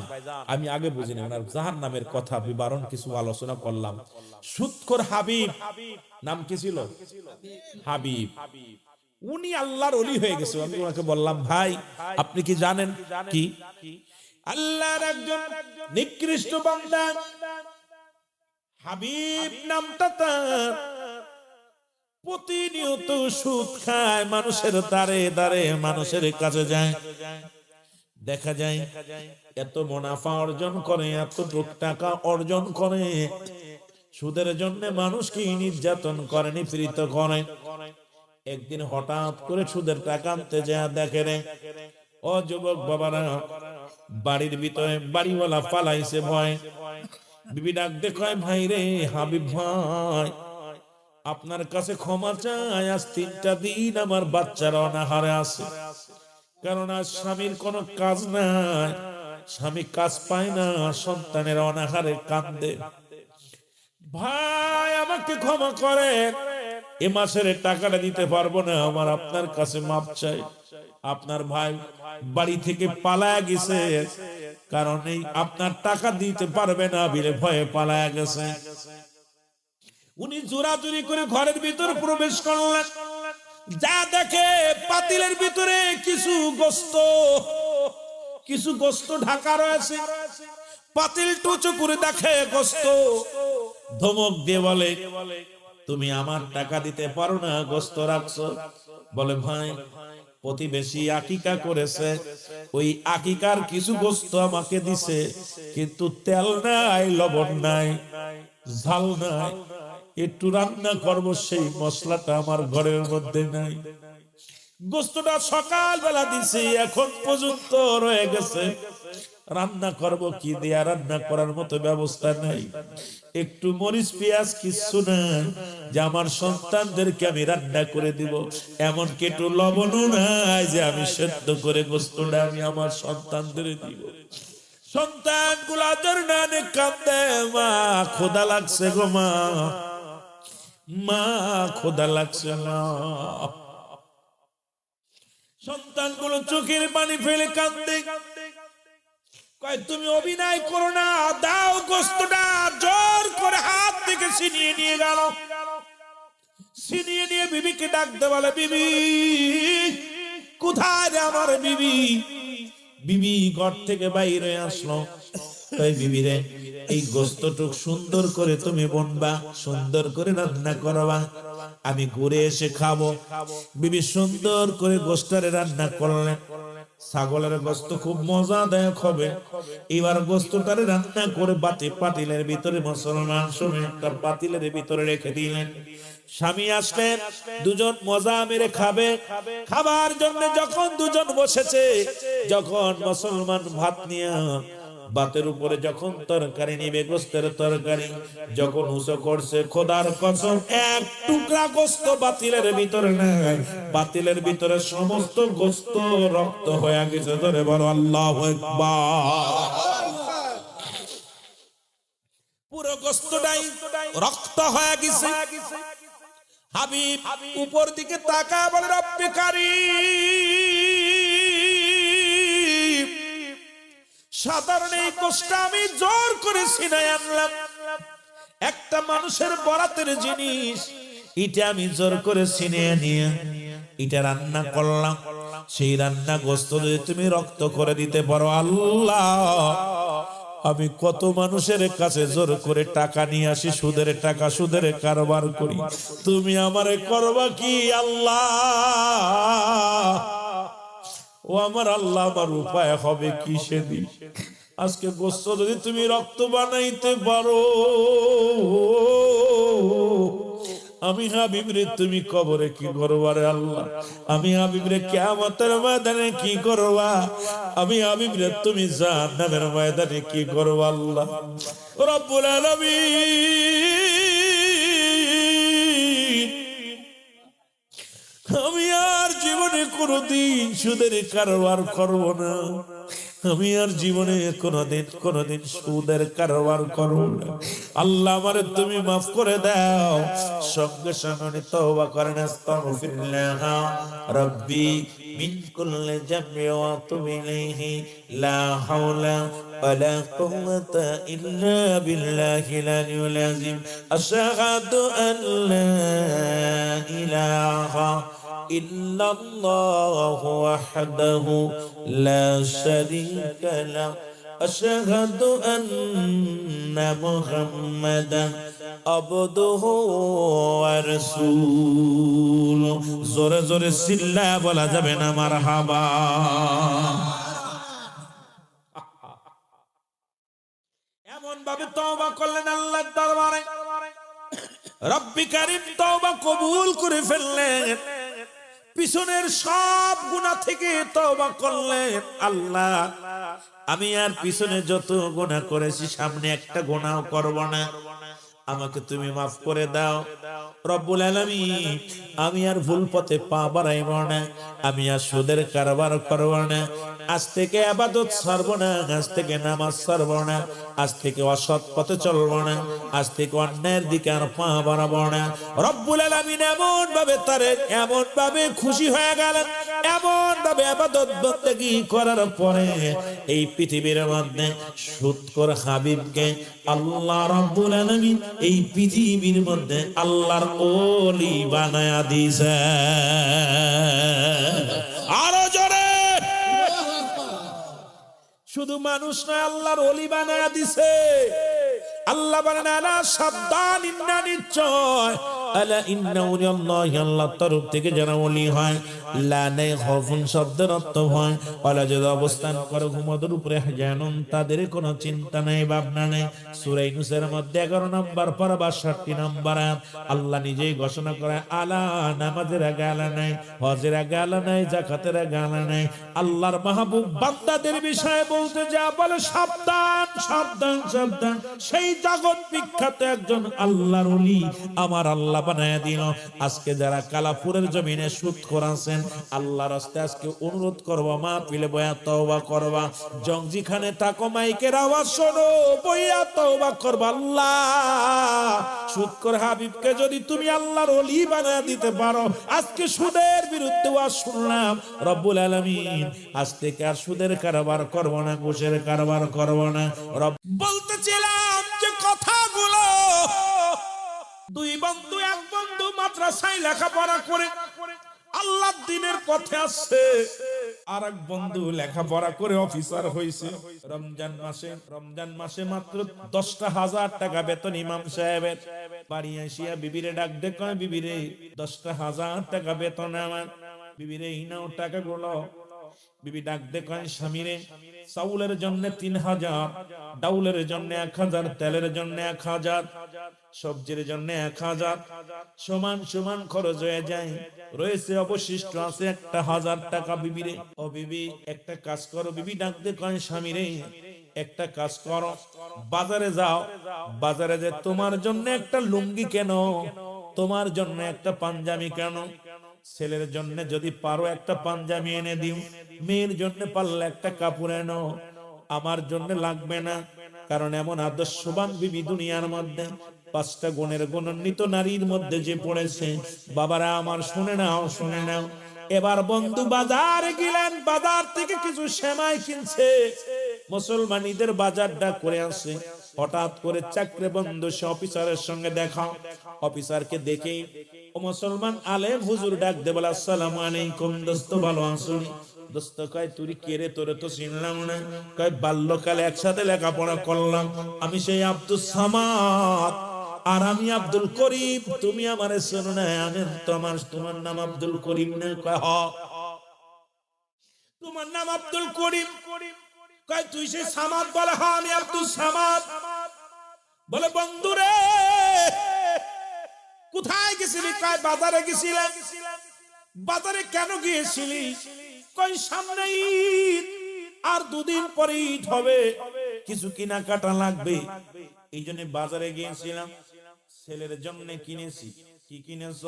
আমি আগে বুঝিনি ওনার জাহান্নামের কথা বিবরণ কিছু আলোচনা করলাম। সুদখোর হাবিব নাম কি ছিল? হাবিব। উনি আল্লাহর ওলি হয়ে গেছে। আমি ওনাকে বললাম, ভাই আপনি কি জানেন কি আল্লাহর একজন নিকৃষ্ট বান্দা হাবিব নামটা তার, প্রতিনিয়ত সুদ খায়, মানুষের দ্বারে দ্বারে মানুষের কাছে যায়, দেখা যায় এত মুনাফা অর্জন করে, এত টাকা অর্জন করে, সুদের জন্য মানুষকে নির্যাতন করে, নিপীড়িত করে। একদিন হঠাৎ করে সুদের টাকা আনতে যায়, দেখে রে ও যুবক বাবারা, বাড়ির ভিতরে বাড়িওয়ালা পালাইছে ভয়। বিবি ডাক দেখায়, ভাই রে হাবিব ভাই আপনার কাছে ক্ষমা চাই, আজ 3টা দিন আমার বাচ্চারা অনাহারে আছে, কারণ আজ স্বামীর কোনো কাজ নাই, স্বামী কাজ পায় না, সন্তানের অনাহারে কান্দে। ভাই আমাকে ক্ষমা করে, এ মাসের টাকাটা দিতে পারবো না, আমার আপনার কাছে মাপ চাই। আপনার ভাই বাড়ি থেকে পালায়া গেছে, কারণ এই আপনার টাকা দিতে পারবে না বিলে ভয়ে পালায়া গেছে। উনি জোরাজুরি করে ঘরের ভিতর প্রবেশ করলেন। যা দেখে পাতিলের ভিতরে কিছু গোস্ত ঢাকা রয়েছে। পাতিল টুচু করে দেখে গোস্ত, ধমক দিয়ে বলে, তুমি আমার টাকা দিতে পারো না, গোস্ত রাখছো। বলে, ভাই প্রতিবেশী আকিকা করেছে, ওই আকিকার কিছু গোস্ত আমাকে দিছে, কিন্তু তেল নাই, লবণ নাই, ঝাল নাই, একটু রান্না করবো সেই মশলাটা আমার ঘরের মধ্যে নাই। গোস্তটা সকাল বেলা দিছি, এখন পর্যন্ত রয়ে গেছে, রান্না করব কি দিয়া, রান্না করার মতো ব্যবস্থা নাই, একটু মরিচ পেঁয়াজ কিচ্ছু নাই যে আমার সন্তানদেরকে আমি রান্না করে দিব, এমনকি একটু লবণও নাই যে আমি সেদ্ধ করে গোস্তটা আমি আমার সন্তানদের দিব। সন্তান গুলা জরনানে কাঁদে, মা খোদা লাগছে গো, মা খোদা লাগছে না। সন্তানগুলো চোখের পানি ফেলে কাঁদে, কয় তুমি অভিনয় করো না, দাও গোস্তটা। জোর করে হাত থেকে ছিনিয়ে নিয়ে গেল, ছিনিয়ে নিয়ে বিবিকে ডাকতে বলে, বিবি কোথায় রে আমার বিবি? বিবি ঘর থেকে বাইরে আসলো, তাই বিবি রে এই গোস্তটুক সুন্দর করে তুমি বনবা, সুন্দর করে রান্না করবা, আমি ঘুরে এসে খাবো। বিবি সুন্দর করে গোস্তারে রান্না করলেন। ছাগলের গোস্ত খুব মজাদায়ক হবে। এবার গোস্তটারে রান্না করে পাতিলের ভিতরে, মুসলমান স্বামী একটা পাতিলের ভিতরে রেখে দিলেন। স্বামী আসলেন, দুজন মজা মেরে খাবে। খাবার জন্য যখন দুজন বসেছে, যখন মুসলমান ভাত নিয়ে ভাতের উপরে যখন তরকারি নিবে, গোস্তের তরকারি যখন উঁচু করছে, খোদার কসম এক টুকরা গোস্ত পাতিলের ভিতরে নাই, পাতিলের ভিতরে সমস্ত গোস্ত রক্ত হয়ে গেছে। ধরে বলো আল্লাহু আকবার। পুরো গোস্তটাই রক্ত হয়ে গেছে। হাবিব উপর দিকে তাকায় বলে, রব্বে কারীম, সাধারণ এই গোস্ত আমি জোর করে ছিনাই আনলাম, একটা মানুষের বরাতের জিনিস, এটা আমি জোর করে ছিনিয়ে নিয়ে এটা রান্না করলাম। সেই রান্না গোস্ত যদি তুমি রক্ত করে দিতে পারো, আল্লাহ আমি কত মানুষের কাছে জোর করে টাকা নিয়ে আসি, সুদের টাকা, সুদের কারবার করি, তুমি আমারে করবা কি আল্লাহ? ও আমার আল্লাহ, আমার উপায় হবে কি সেদিন? আজকে গোস্ত যদি তুমি রক্ত বানাইতে পারো, আমি হাবিবরে তুমি কবরে কি করবা রে আল্লাহ? আমি হাবিবরে কিয়ামতের ময়দানে কি করবা? আমি হাবিবরে তুমি জাহান্নামের ময়দানে কি করবা আল্লাহ? রব্বুল আলামিন, আমি আর জীবনে কোনদিন সুদের কারবার করব না, আমি আর জীবনে কোনদিন সুদের কারবার করব না। আল্লাহ আমারে তুমি মাফ করে দাও। সঙ্গে সঙ্গে তওবা করেন, আস্তাগফিরুল্লাহ রাব্বি মিন কুল্লি যামবি ওয়া আতুবু ইলাইহি, লা হাওলা ওয়ালা কুওয়াতা ইল্লা বিল্লাহিল আলিয়্যিল আযীম। আশহাদু আন লা ইলাহা ইল্লাল্লাহু ওয়াহদাহু লা শারীকা লাহু, আশহাদু আন্না মুহাম্মাদান আবদুহু ওয়া রাসূলুহু। জোরে জোরে চিল্লা বলা যাবে না মারহাবা। এমন ভাবে তওবা করলেন আল্লাহর দরবারে, রব্বি কারীম তওবা কবুল করে ফেললেন। পিছনের সব গুনাহ থেকে তওবা করলেন, আল্লাহ আমি আর পিছনে যত গুনাহ করেছি সামনে একটা গুনাহও করব না, আমাকে তুমি মাফ করে দাও। রব্বুল আলামিন, আমি আর ভুল পথে পা বাড়াইব না, আমি আর সুদের কারবার করব না, আজ থেকে ইবাদত ছাড়ব না, আজ থেকে নামাজ ছাড়ব না, আজ থেকে অসৎ পথে চলব না, আজ থেকে অন্যায়ের দিকে আর পা বাড়াবো না। রব্বুল আলামিন এমন ভাবে খুশি হয়ে গেলেন, এমন ভাবে ইবাদত বন্দেগী করার পরে এই পৃথিবীর মধ্যে সুৎখোর হাবিবকে আল্লাহ রাব্বুল আলামিন এই পৃথিবীর মধ্যে আল্লাহর ওলি বানায়া দিয়েছে। আরো জোরে, শুধু মানুষ নয়, আল্লাহর ওলি বানায়া দিছে। আল্লাহ বলেন আলা সাবধান, ইন্না নিশ্চয়, আলা ইন্না আল্লাহ, আল্লাহর তরফ থেকে যারা ওলি হয়, লা নাই খাউফুন শব্দের অর্থ হয় ওয়ালা, যদি অবস্থান করে ঘুমদের উপরে জানুন, তাদের কোনো চিন্তা নাই, ভাবনা নাই। সূরা ইউনূসের মধ্যে 11 নম্বর পারা 62 নম্বর আয়াত আল্লাহ নিজেই ঘোষণা করে, আলা, নামাজের আগে আলা নাই, হজের আগে আলা নাই, যাকাতের আগে আলা নাই। আল্লাহর মাহবুব বান্দাদের বিষয়ে বলতে যা বলে, সাবধান সাবধান সাবধান, সেই জগৎ বিখ্যাত একজন আল্লাহর ওলি আমার আল্লাহ বানায়া দিল। আজকে যারা কালাপুরের জমিনে সুৎখোর আছেন, আল্লাহর রাস্তায় আজকে অনুরোধ করবা, মাহফিলে বয়া তওবা করবা, জংজিখানে থাকো, মাইকের আওয়াজ শোনো, বইয়া তওবা করবা। আল্লাহ সুৎখোর হাবিবকে যদি তুমি আল্লাহর ওলি বানায়া দিতে পারো, আজকে সুদের বিরুদ্ধে ওয়াজ শুনলাম, রব্বুল আলামিন আজ থেকে আর সুদের কারবার করব না, ঘুষের কারবার করব না। রব বলতেছিলাম যে কথাগুলো, দুই বন্ধু, এক বন্ধু মাদ্রাসায় লেখাপড়া করে আল্লাহর দ্বীনের পথে আসছে, আর এক বন্ধু লেখাপড়া করে অফিসার হয়েছে। রমজান মাসে মাত্র 10,000 টাকা বেতন ইমাম সাহেবের। বাড়ি আসিয়া বিবিরে ডাক দেখো, বিবিরে 10,000 টাকা বেতন আমার, বিবিরে ইনাও টাকা গুলো। বিবি ডাক দেখেন স্বামীরে, চাউলের জন্য 3,000, ডাউলের জন্য 1,000, তেলের জন্য 1,000, সবজির জন্য 1,000, সমান সমান খরচ হয়ে যায়। রয়েছে অবশিষ্ট আছে 1,000 টাকা। বিবিরে, ও বিবি একটা কাজ করো, বিবি ডাক দেখেন স্বামীরে, একটা কাজ করো, বাজারে যাও, বাজারে যে তোমার জন্য একটা লুঙ্গি কেন, তোমার জন্য একটা পাঞ্জাবি কেন, ছেলের জন্য যদি পারো একটা পাঞ্জাবি এনে দিও, মেয়ের জন্য পারলে একটা কাপড় এনো, আমার জন্য লাগবে না। কারণ এমন আদর্শবান বিবি দুনিয়ার মধ্যে 5টা গুণের গুণান্বিত নারীর মধ্যে যে পড়েছে। বাবারা আমার, শুনে নাও, শুনে নাও। এবার বন্ধু বাজারে গেলেন, বাজার থেকে কিছু সেমাই কিনছে, মুসলমানীদের বাজারটা করে আসে। হঠাৎ করে চাকরি বন্ধু সে অফিসারের সঙ্গে দেখা, অফিসারকে দেখে ও মুসলমান আলেম হুজুর ডাক দে বলে, আসসালামু আলাইকুম দোস্ত, ভালো আছেন? দোস্ত কয়, তুই কে রে, তোরে তো চিনলাম না। কয়, বাল্যকালে একসাথে লেখাপড়া করলাম, আমি সেই আব্দুল সামাদ, আর আমি আব্দুল করিম, তুমি আমারে চেনো না? আমি তোমার নাম আব্দুল করিম না? কয়, হ, তোমার নাম আব্দুল করিম। কয়, তুই সেই সামাদ? বলে, হ্যাঁ আমি আব্দুল সামাদ। বলে, বন্ধুরে কোথায় গেছিলি? কয়, বাজারে গেছিলাম। বাজারে কেন গিয়েছিলি? কয়, সামনে ঈদ, আর 2 দিন পরে ঈদ হবে, কিছু কেনাকাটা লাগবে, এই জন্য বাজারে গিয়েছিলাম। ছেলের জন্য কিনেছি। কি কিনেছ?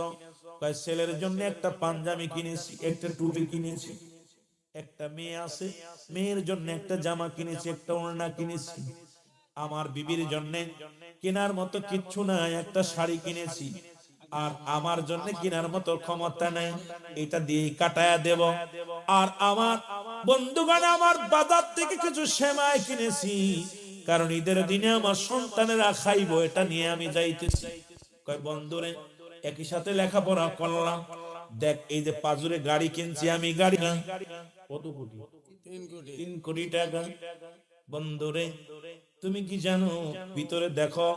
কয়, ছেলের জন্য একটা পাঞ্জাবি কিনেছি, একটা টুপি কিনেছি, একটা মেয়ে আছে, মেয়ের জন্য একটা জামা কিনেছি, একটা ওড়না কিনেছি। আমার বিবির জন্য কেনার মতো কিচ্ছু নাই, একটা শাড়ি কিনেছি, আর আমার জন্য কেনার মতো ক্ষমতা নাই, এটা দিয়ে কাটায়া দেব। আর আমার বন্ধুগণ, আমার বাজার থেকে কিছু সেমাই কিনেছি, কারণ ঈদের দিনে আমার সন্তানেরা খাইবো, এটা নিয়ে আমি যাইতেছি। কয়, বন্ধুরে একই সাথে লেখাপড়া করলাম, দেখ এই যে পাজুরে গাড়ি কিনছি আমি, গাড়ি কত কোটি? 3 কোটি টাকা। বন্ধুরে তুমি কি জানো, ভিতরে দেখো,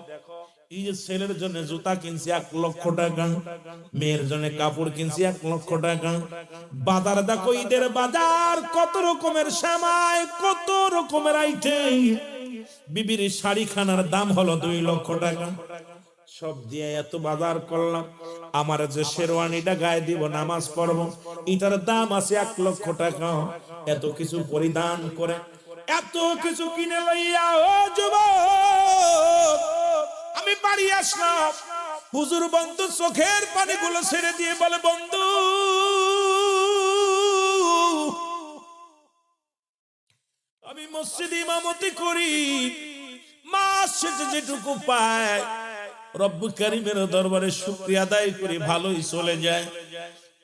এই যে ছেলের জন্য জুতা কিনছি 1 লক্ষ টাকা, মেয়ের জন্য কাপড় কিনছি 1 লক্ষ টাকা। বাজার দেখো, ঈদের বাজার, কত রকমের সামাই, কত রকমের আইটেম। বিবির শাড়ি খানার দাম হলো 2 লক্ষ টাকা। সব দিয়ে এত বাজার করলাম, আমার যে শেরওয়ানিটা গায়ে দিব নামাজ পড়ব, এটার দাম আছে 1 লক্ষ টাকা। এত কিছু পরিধান করে, এত কিছু কিনে লইয়া, ও যুবক, আমি বাড়ি আসলাম। হুজুর বন্ধু চোখের পানিগুলো ছেড়ে দিয়ে বলে, বন্ধু আমি মসজিদে ইমামতি করি, মাস শেষে যেটুকু পায় রব্বুল কারীমের দরবারে শুকরিয়া আদায় করি, ভালোই চলে যায়।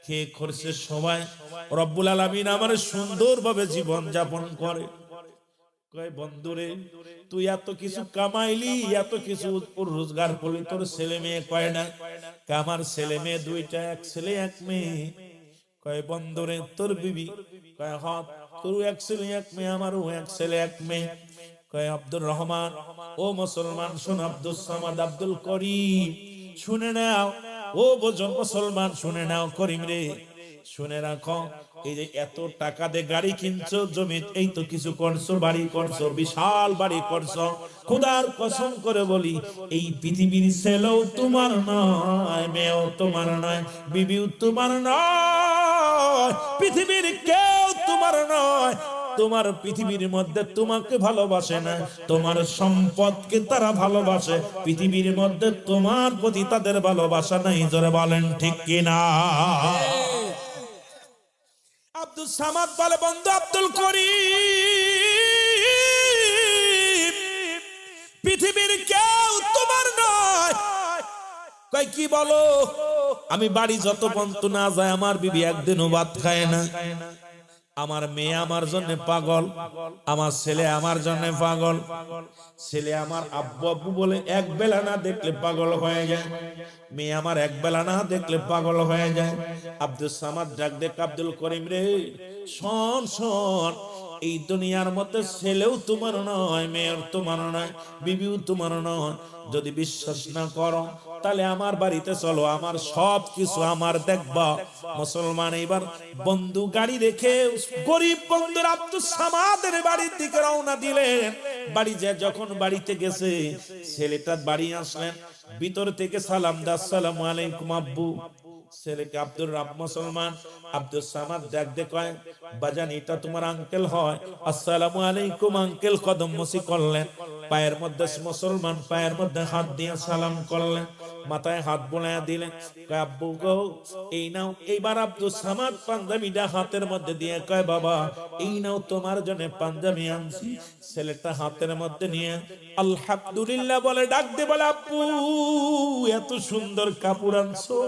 খেয়ে খরচে সবাই রব্বুল আলামিন আমার সুন্দরভাবে জীবন যাপন করে। কয় বন্ধুরে তুই এত কিছু কামাইলি, এত কিছু রোজগার করলি, তোর ছেলে মেয়ে কয় না? আমার ছেলে মেয়ে দুইটা, এক ছেলে এক মেয়ে। কয় বন্ধুরে তোর বিবি? কয় হ্যাঁ, তোর এক ছেলে এক মেয়ে, আমারও এক ছেলে এক মেয়ে। কয় আব্দুর রহমান, ও মুসলমান শোন, আব্দুল সামাদ, আব্দুল করিম শুনে নাও, ও বোঝো মুসলমান শুনে নাও, করিম রে শুনে রাখো, এই যে এত টাকা দিয়ে গাড়ি কিনছো, জমি এই তো কিছু করছো, বাড়ি করছো, বিশাল বাড়ি করছো, খোদার কসম করে বলি এই পৃথিবীর ছেলেও তোমার নয়, মেয়েও তোমার নয়, বিবিও তোমার নয়, পৃথিবীর কেউ তোমার নয়। তোমার পৃথিবীর মধ্যে তোমাকে ভালোবাসে না, তোমার সম্পদকে তারা ভালোবাসে, পৃথিবীর মধ্যে তোমার প্রতি তাদের ভালোবাসা নাই। জোরে বলেন ঠিক কিনা? আব্দুল সামাদ বলে বন্ধু আব্দুল করিম, পৃথিবীর কেউ তোমার নয়। কয় কি বলো? আমি বাড়ি যত পর্যন্ত না যায় আমার বিবি একদিনও ভাত খায় না, আমার মেয়ে আমার জন্য পাগল, আমার ছেলে আমার জন্য পাগল, ছেলে আমার আব্বু আব্বু বলে এক বেলা না দেখলে পাগল হয়ে যায়, মেয়ে আমার এক বেলা না দেখলে পাগল হয়ে যায়। আব্দুল সামাদ ডাক দেখ, আব্দুল করিম রে শোন শোন, এই দুনিয়ার মধ্যে ছেলেও তোমার নয়, মেয়েও তোমার নয়, বিবিও তোমার নয়। যদি বিশ্বাস না করো তাহলে আমার বাড়িতে চলো, আমার সব কিছু আমার দেখবা। মুসলমান এবার বন্ধু গাড়ি রেখে গরিব বন্ধুর আব্দুল সামাদের বাড়ির দিকে রওনা দিলেন। বাড়ি যে যখন বাড়িতে গেছে, ছেলেটা বাড়ি আসলেন, ভিতর থেকে সালাম দা, আসসালামু আলাইকুম আব্বু। ছেলেকে আব্দুর রাব মুসলমান, আব্দুল সামাদ ডাক দে কয় বাজান এটা তোমার আঙ্কেল হয়, আসসালামু আলাইকুম আঙ্কেল। কদম মসি করলেন, পায়ের মধ্যে মুসলমান পায়ের মধ্যে হাত দিয়ে সালাম করলেন, মাথায় হাত বোলায়া দিলেন। কয় আব্বু গো এই নাও। এইবার আব্দুল সামাদ পাঞ্জাবিটা হাতের মধ্যে দিয়ে কয় বাবা এই নাও তোমার জন্য পাঞ্জাবি আনছি। ছেলেটা হাতের মধ্যে নিয়ে আলহামদুলিল্লাহ বলে ডাক দে, বলে আব্বু এত সুন্দর কাপড় আনছো,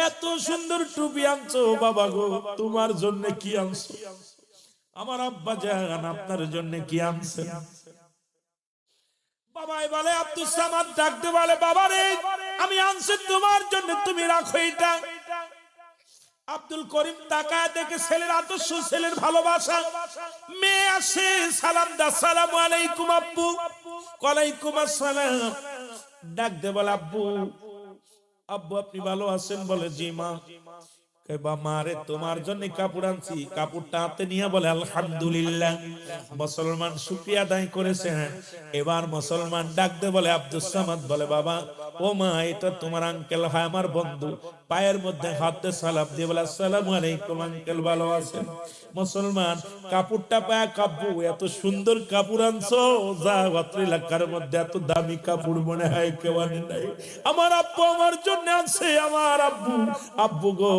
এত সুন্দর টুপি আনছো, বাবা গো তোমার জন্য কি আনছো? আমার আব্বা জান আপনার জন্য কি আনছে? বাবাই বলে আব্দুল সামাদ ডাকতে বলে বাবা রে আমি আনছি তোমার জন্য, তুমি রাখো এটা। আব্দুল করিম তাকায় দেখে ছেলের আদর্শ, ছেলের ভালোবাসা। মেয়ে আসে সালাম দা, আসসালামু আলাইকুম আব্বু। ওয়ালাইকুম আসসালাম। ডাকতে বলে আব্বু, আব্বু আপনি ভালো আছেন? বলে জি মা। মারে তোমার জন্য কাপড় আনছি। কাপড়টা হাতে নিয়ে বলে আলহামদুলিল্লাহ। মুসলমান শুকরিয়া আদায় করেছে। এবার মুসলমান ডাকতে বলে আব্দুল সামাদ বলে বাবা ও মা এটা তোমার আঙ্কেল হয়, আমার বন্ধু। পায়ের মধ্যে হাত দিয়ে সালাম দিয়ে বলে আসসালামু আলাইকুম আঙ্কেল, ভালো আছেন? মুসলমান কাপড়টা পায় কাব্বু এত সুন্দর কাপড় আনছো, যা অত্র এলাকার মধ্যে এত দামি কাপড় মনে হয় কেউ আনে নাই। আমার আব্বু আমার জন্য আছে, আমার আব্বু। আব্বু গো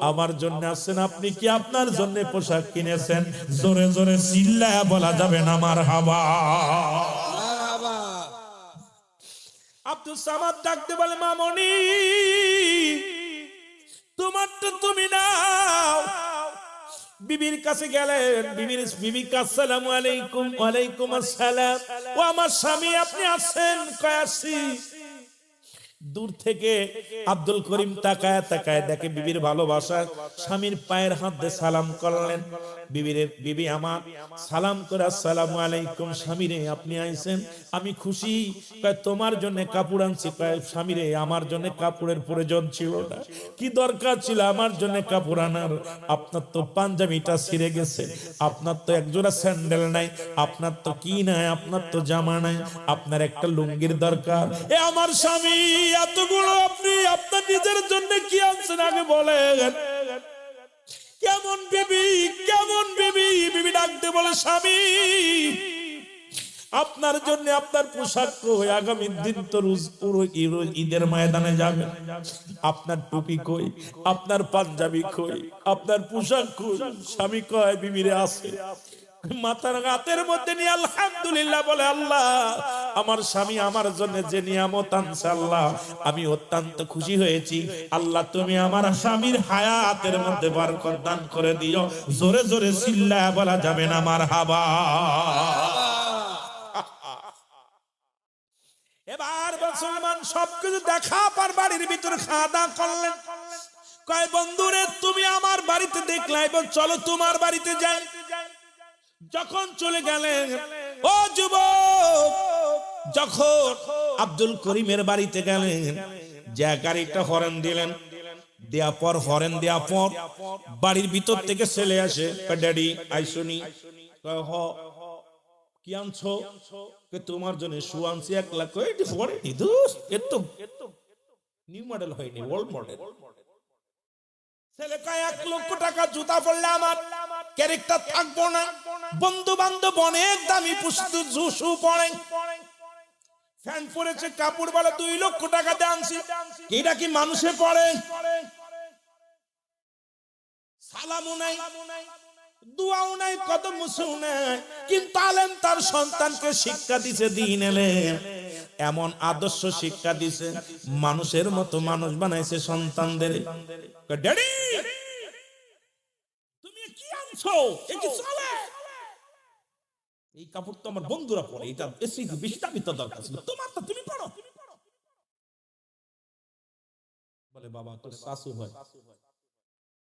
আমার জন্য আছেন, আপনি কি আপনার জন্য পোশাক কিনেছেন? জোরে জোরে চিল্লায়া বলা যাবে না মারহাবা। আব্দুল সামাদ ডাকতে বলে মামনি তোমার তো তুমি নাও। বিবির কাছে গেলেন, বিবি আসসালামু আলাইকুম। ওয়ালাইকুম আসসালাম। ও আমার স্বামী আপনি আছেন? কয় আছি। দূর থেকে আব্দুল করিম তাকায় তাকায় দেখে বিবির ভালোবাসা, স্বামীর পায়ের হাত দিয়ে সালাম করলেন। বিবি আমার সালাম করে আসসালামু আলাইকুম। স্বামীরে আপনি আইছেন, আমি খুশি। কয় তোমার জন্য কাপড় আনছি। কয় স্বামীরে আমার জন্য কাপড়ের প্রয়োজন ছিল না, কি দরকার ছিল আমার জন্য কাপড় আনার? আপনার তো পাঞ্জাবিটা ছিঁড়ে গেছে, আপনার তো একজোড়া স্যান্ডেল নাই, আপনার তো কি নাই, আপনার তো জামা নাই, আপনার একটা লুঙ্গির দরকার। এ আমার স্বামী এতগুলো আপনি আপনার নিজের জন্য কি আনছেন আগে বলেন? কেমন বিবি, কেমন বিবি? বিবি ডাকতে বলে স্বামী আপনার জন্য আপনার পোশাক কই? আগামী দিন তো পুরো ঈদের ময়দানে যাবেন, আপনার টুপি কই, আপনার পাঞ্জাবি কই, আপনার পোশাক কই? স্বামী কয় বিবিরে আছে। মাথার হাতের মধ্যে নিয়ে আলহামদুলিল্লাহ বলে আল্লাহ আমার স্বামী আমার জন্য যে নিয়ামত আনছে আল্লাহ, আমি অত্যন্ত খুশি হয়েছি। আল্লাহ তুমি আমার স্বামীর হায়াতের মধ্যে বরকত দান করে দিও। জোরে জোরে চিল্লায়া বলা যাবে না মারহাবা। এবার মুসলমান সবকিছু দেখা পর বাড়ির ভিতর খাওয়া দাওয়া করলেন। কয় বন্ধুরে তুমি আমার বাড়িতে দেখলে, এবার চলো তোমার বাড়িতে যাই। যখন চলে গেলেন, ও যুবক, যখন আব্দুল করিমের বাড়িতে গেলেন, যে গাড়িটা হরেন দিলেন, দেয়া পর হরেন দেয়া পর বাড়ির ভিতর থেকে ছেলে আসে, ড্যাডি আইসুনি। হ কি আনছো? তোমার জন্য শু আনছি 1 লাখ। নিউ মডেল হয়নি, ওল্ড মডেল। ছেলে কয় 1 লক্ষ টাকা জুতা পড়লে আমার ক্যারেক্টার থাকবো না। বন্ধু বান্ধব অনেক দামি পুস্তু শু পড়ে, ফ্যান পরেছে, কাপড় বলে 2 লক্ষ টাকা দিয়ে আনছি। এটা কি মানুষে পড়ে? সালামও নাই, দুয়াও নাই, কদমও নাই, কিন্তু আলেম তার সন্তানকে শিক্ষা দিছে, দিন এলেম এমন আদর্শ শিক্ষা দিছে, মানুষের মতো মানুষ বানাইছে সন্তানদের। ড্যাডি তুমি কি আনছো? এ কি চলে? এই কাপড় তো আমার বন্ধুরা পরে, এটা বেশি দামি তো দরকার ছিল, তোমার তো তুমি পড়ো। বলে বাবা তোর শাশু হয়,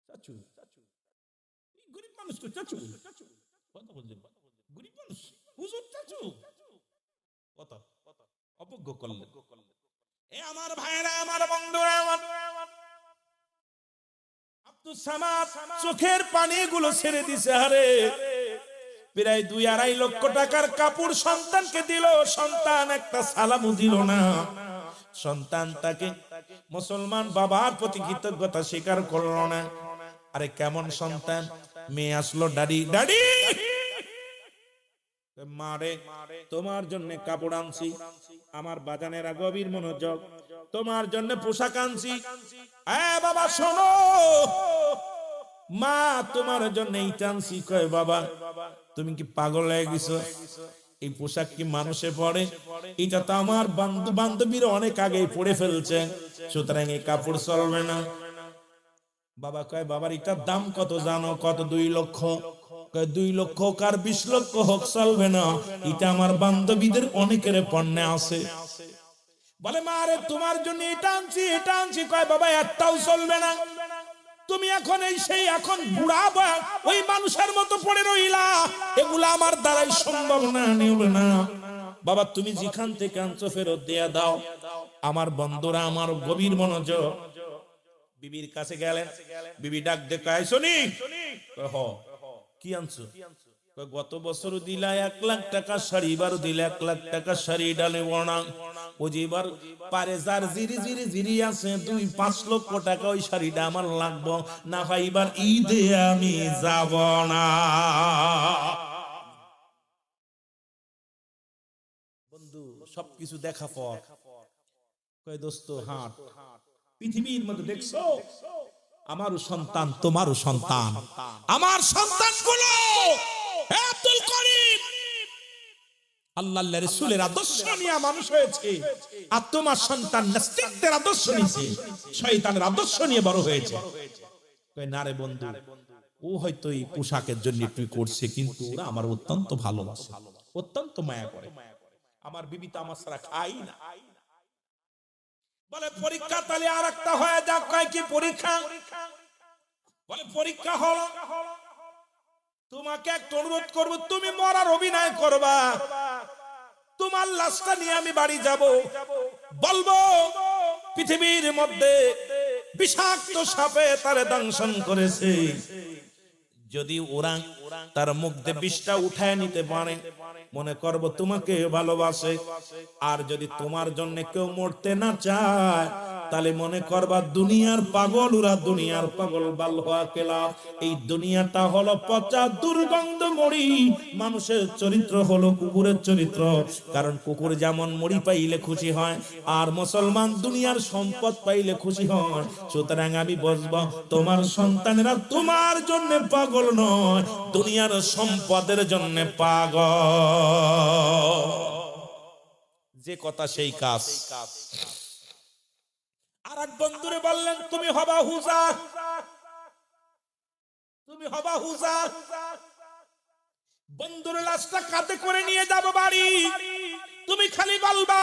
চাচু, গরিব মানুষ তো চাচু, কথা বলছেন, গরিব মানুষ হুজুর চাচু, কথা অবজ্ঞ করলেন। এ আমার ভাইরা, আমার বন্ধুরা, আমার আব্দুল সামাদ চোখের পানিগুলো ছেড়ে দিছে। আরে প্রায় 2-2.5 লক্ষ টাকার কাপড় সন্তানকে দিল, সন্তান একটা সালামও দিল না। সন্তান তাকে মুসলমান বাবার প্রতি কৃতজ্ঞতা স্বীকার করলো না। আরে কেমন সন্তান? মেয়ে আসলো, ড্যাডি ড্যাডি, মারে তোমার জন্য কাপড় আনছি, আমার বাজানেরা গভীর মনোযোগ, তোমার জন্য পোশাক আনছি। বাবা শোনো, মা তোমার জন্য এইটা আনছি। কয় বাবা তুমি কি পাগল হয়ে গেছো? এই পোশাক কি মানুষে পড়ে? এটা তো আমার বন্ধু বান্ধবীরা অনেক আগেই পড়ে ফেলছে, সুতরাং এই কাপড় চলবে না। বাবা কয় বাবার এটার দাম কত জানো? কত? 2 লক্ষ। কয় 2 লক্ষ কার 20 লক্ষ হোক চলবে না, এটা আমার বান্ধবীদের অনেকের পণ্যে আছে। বলে মা রে তোমার জন্য এটা আনছি, এটা আনছি। কয় বাবা একটাও চলবে না, তুমি এখন এই সেই এখন বুড়া বা ওই মানুষের মতো পড়ে রইলা, এগুলা আমার দ্বারাই সম্ভব না, নিবে না। বাবা তুমি যেখান থেকে আনছো ফেরত দিয়ে দাও। আমার বন্ধুরা, আমার গভীর মনোযোগ, বিবির কাছে গেলেন, বিবি ডাক দেখে আইসনি। কি আনছো? গত বছর দিলা 1 লাখ টাকা শাড়ি, এবার দিলে 1 লাখ টাকা শাড়ি ডালে বনা। ও যে এবার পারে যার জিরি জিরি জিরি আছে 2-5 লক্ষ টাকা ওই শাড়িটা আমার লাগবো না ভাই, এবার ঈদে আমি যাব না। বন্ধু সবকিছু দেখা পর কয় দোস্ত হাট পৃথিবীর মধ্যে দেখছো, আমারও সন্তান তোমারও সন্তান, আমার সন্তানগুলো আব্দুল করিম আল্লাহর রাসূলের আদর্শ নিয়ে মানুষ হয়েছে, আর তোমার সন্তান নাস্তিকদের আদর্শ নিয়েছে, শয়তানের আদর্শ নিয়ে বড় হয়েছে। কয় না রে বন্ধু, ও হয়তো এই পোশাকের জন্য একটু করছে, কিন্তু ওরা আমার অত্যন্ত ভালোবাসে, অত্যন্ত মায়া করে। আমার বিবি তো আমার সারা খাই না। বলে পরীক্ষা তাহলে আর একটা হয়ে যাক। কয় কি পরীক্ষা? বলে পরীক্ষা হলো, তোমাকে একটা অনুরোধ করবো, তুমি মরার অভিনয় করবা, তোমার লাশটা নিয়ে আমি বাড়ি যাব, বলবো পৃথিবীর মধ্যে বিষাক্ত সাপে তারে দংশন করেছে, যদি ওরা তার মুখ দিয়ে বিষটা উঠায় নিতে পারে মনে করব তোমাকে ভালোবাসে, আর যদি তোমার জন্য কেউ মরতে না চায় তাহলে মনে করবা দুনিয়ার পাগল, ওরা দুনিয়ার পাগল বালহা কেলা। এই দুনিয়াটা হলো পচা দুর্গন্ধ মরি, মানুষের চরিত্র হলো কুকুরের চরিত্র, কারণ কুকুর যেমন মরি পাইলে খুশি হয়, আর মুসলমান দুনিয়ার সম্পদ পাইলে খুশি হয়। সুতরাং আমি বলবো তোমার সন্তানেরা তোমার জন্য পাগল নয়, দুনিয়ার সম্পদের জন্য পাগল। যে কথা সেই কাজ। আর এক বন্ধুরে বললেন তুমি হবা হুজা, তুমি হবা হুজা। বন্ধুর লাশটা কাঁধে করে নিয়ে যাব বাড়ি, তুমি খালি বলবা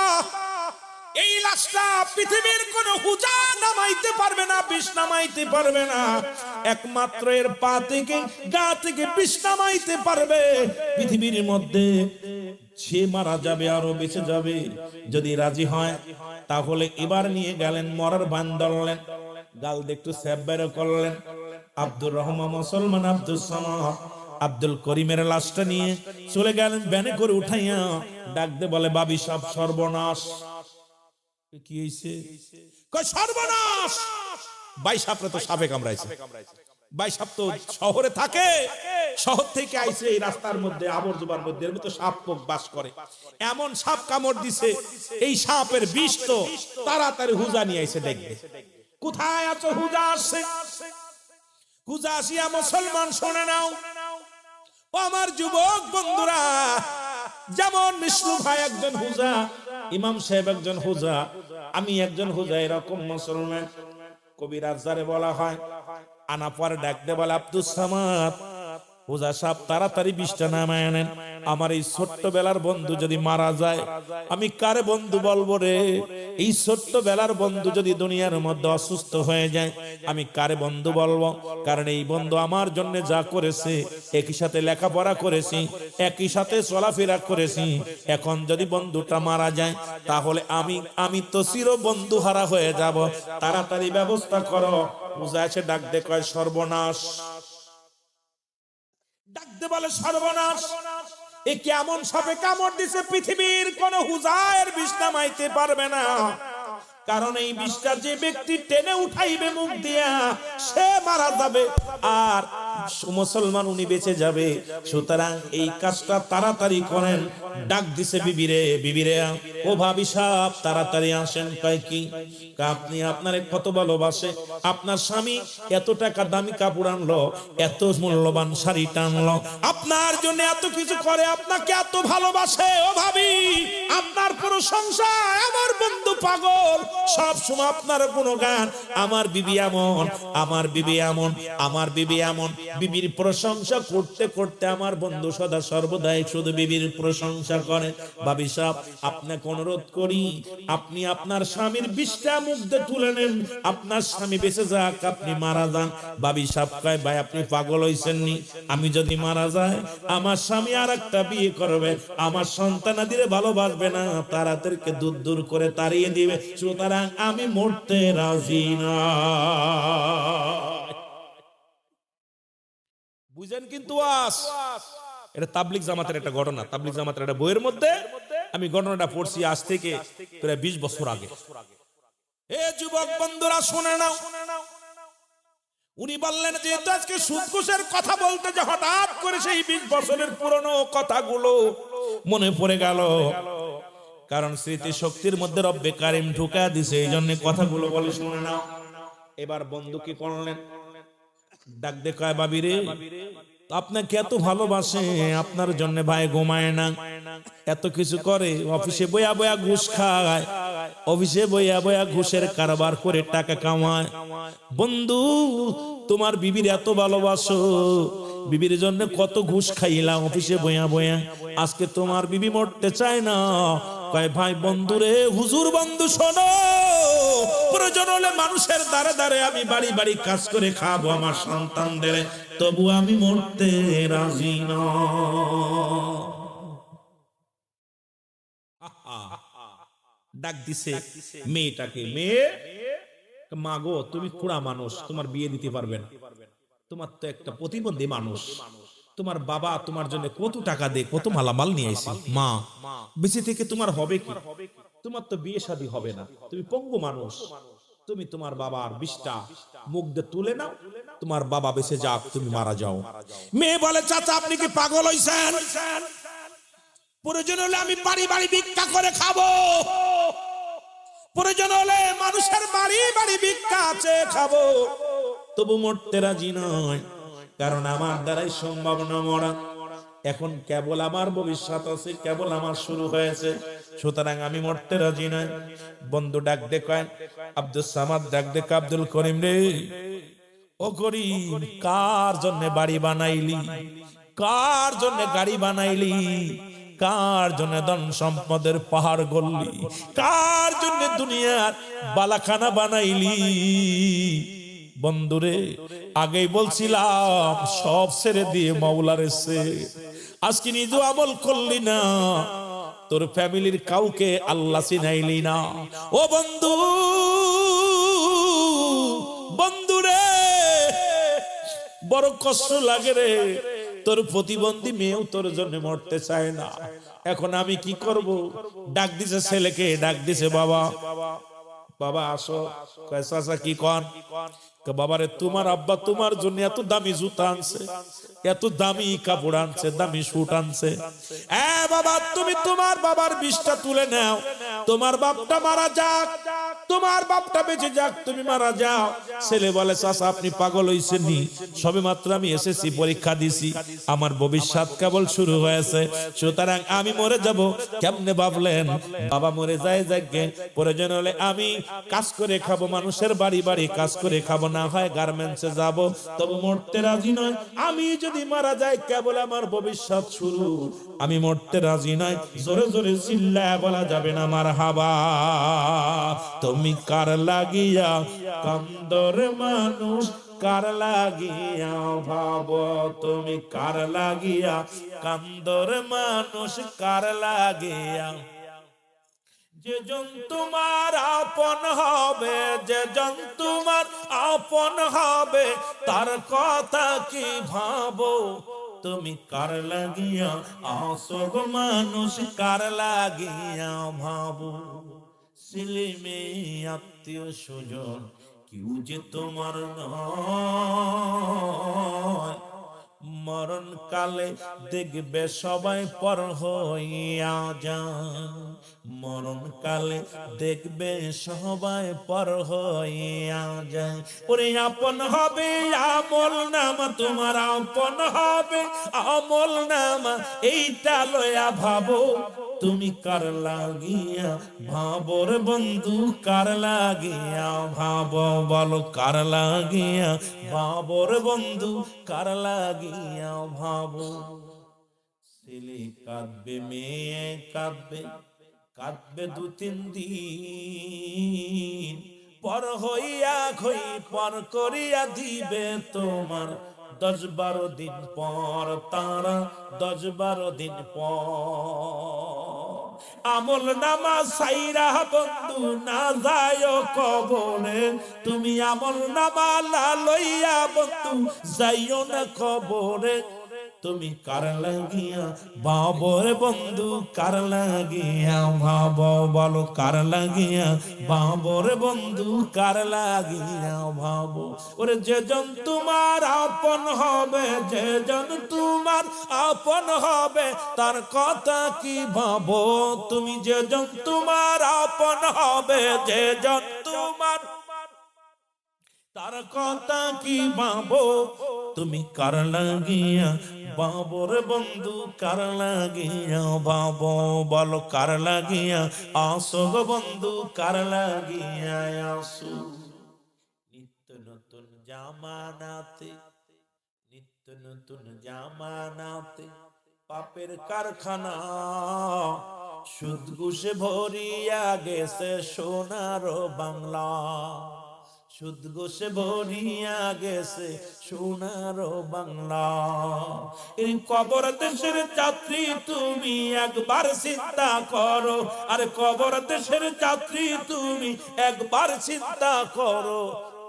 এই লাশটা পৃথিবীর কোন হুজা নামাইতে পারবে না, বিষ নামাইতে পারবে না, একমাত্র এর পা থেকে গা থেকে বিষ নামাইতে পারবে পৃথিবীর মধ্যে সে মারা যাবে আরো বেঁচে যাবে। যদি রাজি হয় তাহলে এবার নিয়ে গেলেন, মরার বান ধরলেন, গাল দেখতে স্যাব বের করলেন। আব্দুর রহমান মুসলমান আব্দুল সামাদ আব্দুল করিমের লাশটা নিয়ে চলে গেলেন ব্যানে করে উঠাইয়া। ডাকতে বলে বাবি সব সর্বনাশ। কি হইছে? কই সর্বনাশ। ভাই সাপরে তো সাপে কামড়াইছে। ভাই সাপ তো শহরে থাকে, শহর থেকে আইছে এই রাস্তার মধ্যে আবর্জনার মধ্যে, এর মধ্যে সাপ পোক বাস করে, এমন সাপ কামড় দিছে এই সাপের বিষ তো তাড়াতাড়ি হুজা নিয়ে আইছে। দেখবে কোথায় আছো হুজা আসছে। হুজা আসিয়া মুসলমান শুনে নাও ও আমার যুবক বন্ধুরা, যেমন মিশলু ভাই একজন হুজা, ইমাম সাহেব একজন হুজা, আমি একজন হুজা, এরকম মুসলমান কবিরাজ যারে বলা হয়। আনা পরে ডাকতে বলে আব্দুস সামাদ হুজা সাহেব তাড়াতাড়ি বিষটা নামায় আনেন, আমার এই ছোট্ট বেলার বন্ধু যদি মারা যায় আমি কারে বন্ধু বলবো রে। এই ছোট্ট বেলার বন্ধু যদি দুনিয়ার মধ্যে অসুস্থ হয়ে যায় আমি কারে বন্ধু বলবো, কারণ এই বন্ধু আমার জন্য যা করেছে, একই সাথে লেখাপড়া করেছি, একই সাথে চলাফেরা করেছি, এখন যদি বন্ধুটা মারা যায় তাহলে আমি তো চির বন্ধু হারা হয়ে যাব, তাড়াতাড়ি ব্যবস্থা করো। হুজা এসে ডাক দে কয় সর্বনাশ। ডাকতে বলে সর্বনাশ, এ কেমন সাপে কামড় দিছে পৃথিবীর কোন হুজায়ের বিষ নামাইতে পারবে না, কারণ এই বিষটা যে ব্যক্তি টেনে উঠাইবে মুখ দিয়া সে মারা যাবে আর মুসলমান উনি বেঁচে যাবে। সুতরাং এই কাজটা তাড়াতাড়ি করেন। ডাক দিছে বিবিরে, বিবিরে ও ভাবি সাহেব তাড়াতাড়ি আসেন। কয় কি? আপনি আপনারে কত ভালোবাসে, আপনার স্বামী এত টাকা দামি কাপড় আনলো, এত মূল্যবান শাড়ি টানলো, আপনার জন্য এত কিছু করে, আপনাকে এত ভালোবাসে। ও ভাবি আপনার প্রশংসা আমার বন্ধু পাগল, সব সময় আপনার গুণগান। আমার বিবি এমন, আমার বিবি এমন, আমার বিবি এমন। বিবির প্রশংসা করতে করতে আমার বন্ধু সদা সর্বদাই শুধু বিবির প্রশংসা করে। ভাবি সাহেব আপনাকে অনুরোধ করি আপনি আপনার স্বামীর বিষটা মুখ দিয়ে তুলে নেন, আপনার স্বামী বেঁচে যাক, আপনি মারা যান। ভাবি সাহেব কয় ভাই আপনি পাগল হইছেন নি? আমি যদি মারা যাই আমার স্বামী আর একটা বিয়ে করবে, আমার সন্তানাদিরে ভালোবাসবে না, তাদেরকে দূর দূর করে তাড়িয়ে দিবে, সুতরাং আমি মরতে রাজি না। বুঝেন কিন্তু এটা তাবলিগ জামাতের একটা ঘটনা, তাবলিগ জামাতের একটা বইয়ের মধ্যে আমি ঘটনাটা পড়ছি আজ থেকে প্রায় 20 বছর আগে। এ যুবক বন্ধুরা শুনে নাও, উনি বললেন যে আজকে সুদ ঘুষের কথা বলতে যে হঠাৎ করে সেই 20 বছরের পুরনো কথাগুলো মনে পড়ে গেল, কারণ স্মৃতি শক্তির মধ্যে রব্বে কারিম ঢুকা দিছে, এই জন্য কথাগুলো বলে শুনে নাও। এবার বন্ধু কি করলেন? ডাক দে কয় বাবি রে আপনাকে এত ভালোবাসে, আপনার জন্য ভাই ঘুমায় না, এত কিছু করে, অফিসে বইয়া বইয়া ঘুষ খায়, অফিসে বইয়া বইয়া ঘুষের কারবার করে টাকা কামায়। বন্ধু তোমার বিবির এত ভালোবাসো, বিবির জন্য কত ঘুষ খাইলাম অফিসে বইয়া বইয়া, আজকে তোমার বিবি মরতে চায় না। কয় ভাই বন্ধুরে, হুজুর বন্ধু শোনো, প্রয়োজন হলে মানুষের দ্বারে দ্বারে আমি বাড়ি বাড়ি কাজ করে খাবো আমার সন্তানদের, তবু আমি মরতে রাজি না। ডাক দিছে মেয়েটাকে, মেয়ে মা গো তুমি খুড়া মানুষ, তোমার বিয়ে দিতে পারবে না, তোমার তো একটা প্রতিবন্ধী মানুষ, তোমার বাবা তোমার জন্য কত টাকা দে, কত মালামাল নিয়ে আসি, মা বেঁচে থেকে তোমার হবে কি? তোমার তো বিয়ে শাদী হবে না, তুমি পঙ্গু মানুষ, তুমি তোমার বাবার বিষটা মুখ দিয়ে তুলে নাও, তোমার বাবা বেঁচে যাক, তুমি মারা যাও। মেয়ে বলে চাচা আপনি কি পাগল হইছেন? প্রয়োজন হলে আমি বাড়ি বাড়ি ভিক্ষা করে খাবো, প্রয়োজন হলে মানুষের বাড়ি বাড়ি ভিক্ষা আছে খাবো, তবু মরতে রাজি নয়, কারণ আমার দ্বারাই সম্ভব না মরা। এখন কেবল আমার ভবিষ্যৎ আছে, কেবল আমার শুরু হয়েছে, সুতরাং আমি মরতে রাজি নই। বন্ধু ডাক দে কয়, আব্দুল সামাদ ডাক দে, আব্দুল করিম রে, ও করিম, কার জন্য বাড়ি বানাইলি, কার জন্য গাড়ি বানাইলি, কার জন্য ধন সম্পদের পাহাড় গড়লি, কার জন্য দুনিয়ার বালাখানা বানাইলি? বন্ধুরে, আগেই বলছিলাম সব ছেড়ে দিয়ে মাওলার এসে, আজকে নিজে আমল করলি না, তোর ফ্যামিলির কাউকে আল্লাহ চিনাইলি না। ও বন্ধু, বন্ধুরে, বড় কষ্ট লাগে রে, তোর প্রতিবন্ধী মেয়েও তোর জন্য মরতে চায় না। এখন আমি কি করব? ডাক দিছে ছেলেকে, ডাক দিছে, বাবা, বাবা আসো। চাচা কি কন? বাবারে, তোমার আব্বা তোমার জন্য এত দামি জুতা আনছে, এত দামি কাপড় আনছে, দামি স্যুট আনছে। বাবা, তুমি তোমার বাবার বিষটা তুলে নাও, তোমার বাপটা মারা যাক, তোমার বাপটা বেঁচে যাক, তুমি মারা যাও। ছেলে বলে, চাচা আপনি পাগল হইছেন নি? সবে মাত্র আমি এসএসসি পরীক্ষা দিছি, আমার ভবিষ্যৎ কেবল শুরু হয়েছে, সুতরাং আমি মরে যাব। কেমনে ভাবলেন? বাবা মরে যায় যাকে, প্রয়োজন হলে আমি কাজ করে খাবো, মানুষের বাড়ি বাড়ি কাজ করে খাবো, না হয় গার্মেন্টসে যাব, তবে মরতে রাজি নয়। আমি যদি মারা যাই, কেবল আমার ভবিষ্যৎ শুরু, আমি মরতে রাজি নয়। জোরে জোরে চিল্লায়া বলা যাবে না মারহাবা। তুমি কার লাগিয়া কান্দর মানুষ, কার লাগিয়া ভাবো, তুমি কার লাগিয়া কান্দর মানুষ, কার লাগিয়া? যে জন তোমার আপন হবে, যে জন তোমার আপন হবে, তার কথা কি ভাবো? তুমি কার লাগিয়া আসব মানুষ, কার লাগিয়া ভাবো? ছেলে মেয়ে আত্মীয় স্বজন কেউ যে তোমার নয়, মরণ কালে দেখবে সবাই পর হইয়া যায়, মরণ কালে দেখবে সবাই পর হইয়া যায়। ওরে আপন হবে আমল নামা, তোমার আপন হবে আমল নামা, এইটা লয়া ভাবো। তুমি কার লাগিয়া ভাবো রে বন্ধু, কার লাগিয়া ভাবো? বলো কার লাগিয়া ভাবো রে বন্ধু, কার লাগিয়া ভাবো? ছেলে কাঁদবে, মেয়ে কাঁদবে, কাঁদবে 2-3 দিন পর হইয়া, খই পর করিয়া দিবে তোমার 10-12 দিন পর, তারা 10-12 দিন পর। আমল নামা সাইরা বন্ধু না যায় কবরে, তুমি আমল নামা লইয়া বন্ধু যাইও না কবরে। তুমি কার লাগিয়া ভাবো রে বন্ধু, কার লাগিয়া ভাবো? বলো কার লাগিয়া ভাবো রে বন্ধু, কার লাগিয়া ভাবো? ওরে যে জন তোমার আপন হবে, যে জন তোমার আপন হবে, তার কথা কি ভাবো? তুমি যে জন তোমার আপন হবে, যে জন তোমার, তার কথা কি ভাবো? তুমি কার লাগিয়া ভাবো রে বন্ধু, কার লাগিয়া ভাবো? বলো কার লাগিয়া আসো গো বন্ধু, কার লাগিয়া আসো? নিত্য নতুন জামানাতে, নিত্য নতুন জামানাতে পাপের কারখানা, সুদ ঘুষে ভরিয়া গেছে সোনার বাংলা, সুদ ঘুষে ভরিয়া গেছে সোনার বাংলা। এই কবর দেশের যাত্রী তুমি একবার চিন্তা করো, আর কবর দেশের যাত্রী তুমি একবার চিন্তা করো।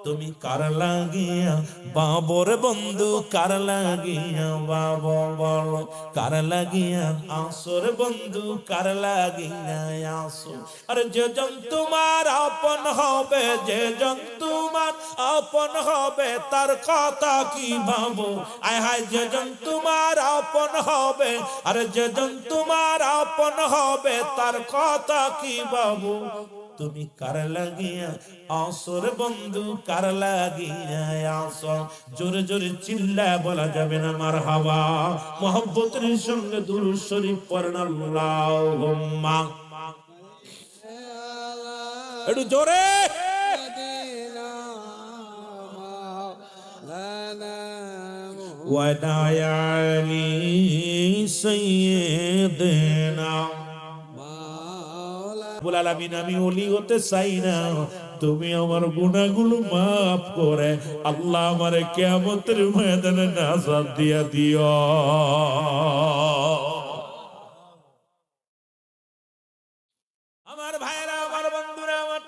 তুমি কার লাগিয়া বাবর বন্ধু, কার লাগিয়া বাবা? বলো কার লাগিয়া আসর বন্ধু, কার লাগিয়া আসো? আরে যে জন তোমার আপন হবে, যে জন তোমার আপন হবে, তার কথা কি ভাবো? আয় হায়, যে জন তোমার আপন হবে, আরে যে জন তোমার আপন হবে, তার কথা কি ভাবো? তুমি কার লাগিয়া আসর বন্ধু কার লাগিয়া আসো জোরে জোরে চিল্লা বলা যাবে না মারহাবা মোহব্বতের সঙ্গে দুরূদ শরীফ পড়েন আল্লাহুম্মা একটু জোরে ওয়াদায়ালি সাইয়্যিদিনা রব্বুল আলামিন আমি ওলি হতে চাই না তুমি আমার গুনাহগুলো maaf করে আল্লাহ আমারে কিয়ামতের ময়দানে নাজাত দিয়া দিও আমার ভাইরা আমার বন্ধুরা আমার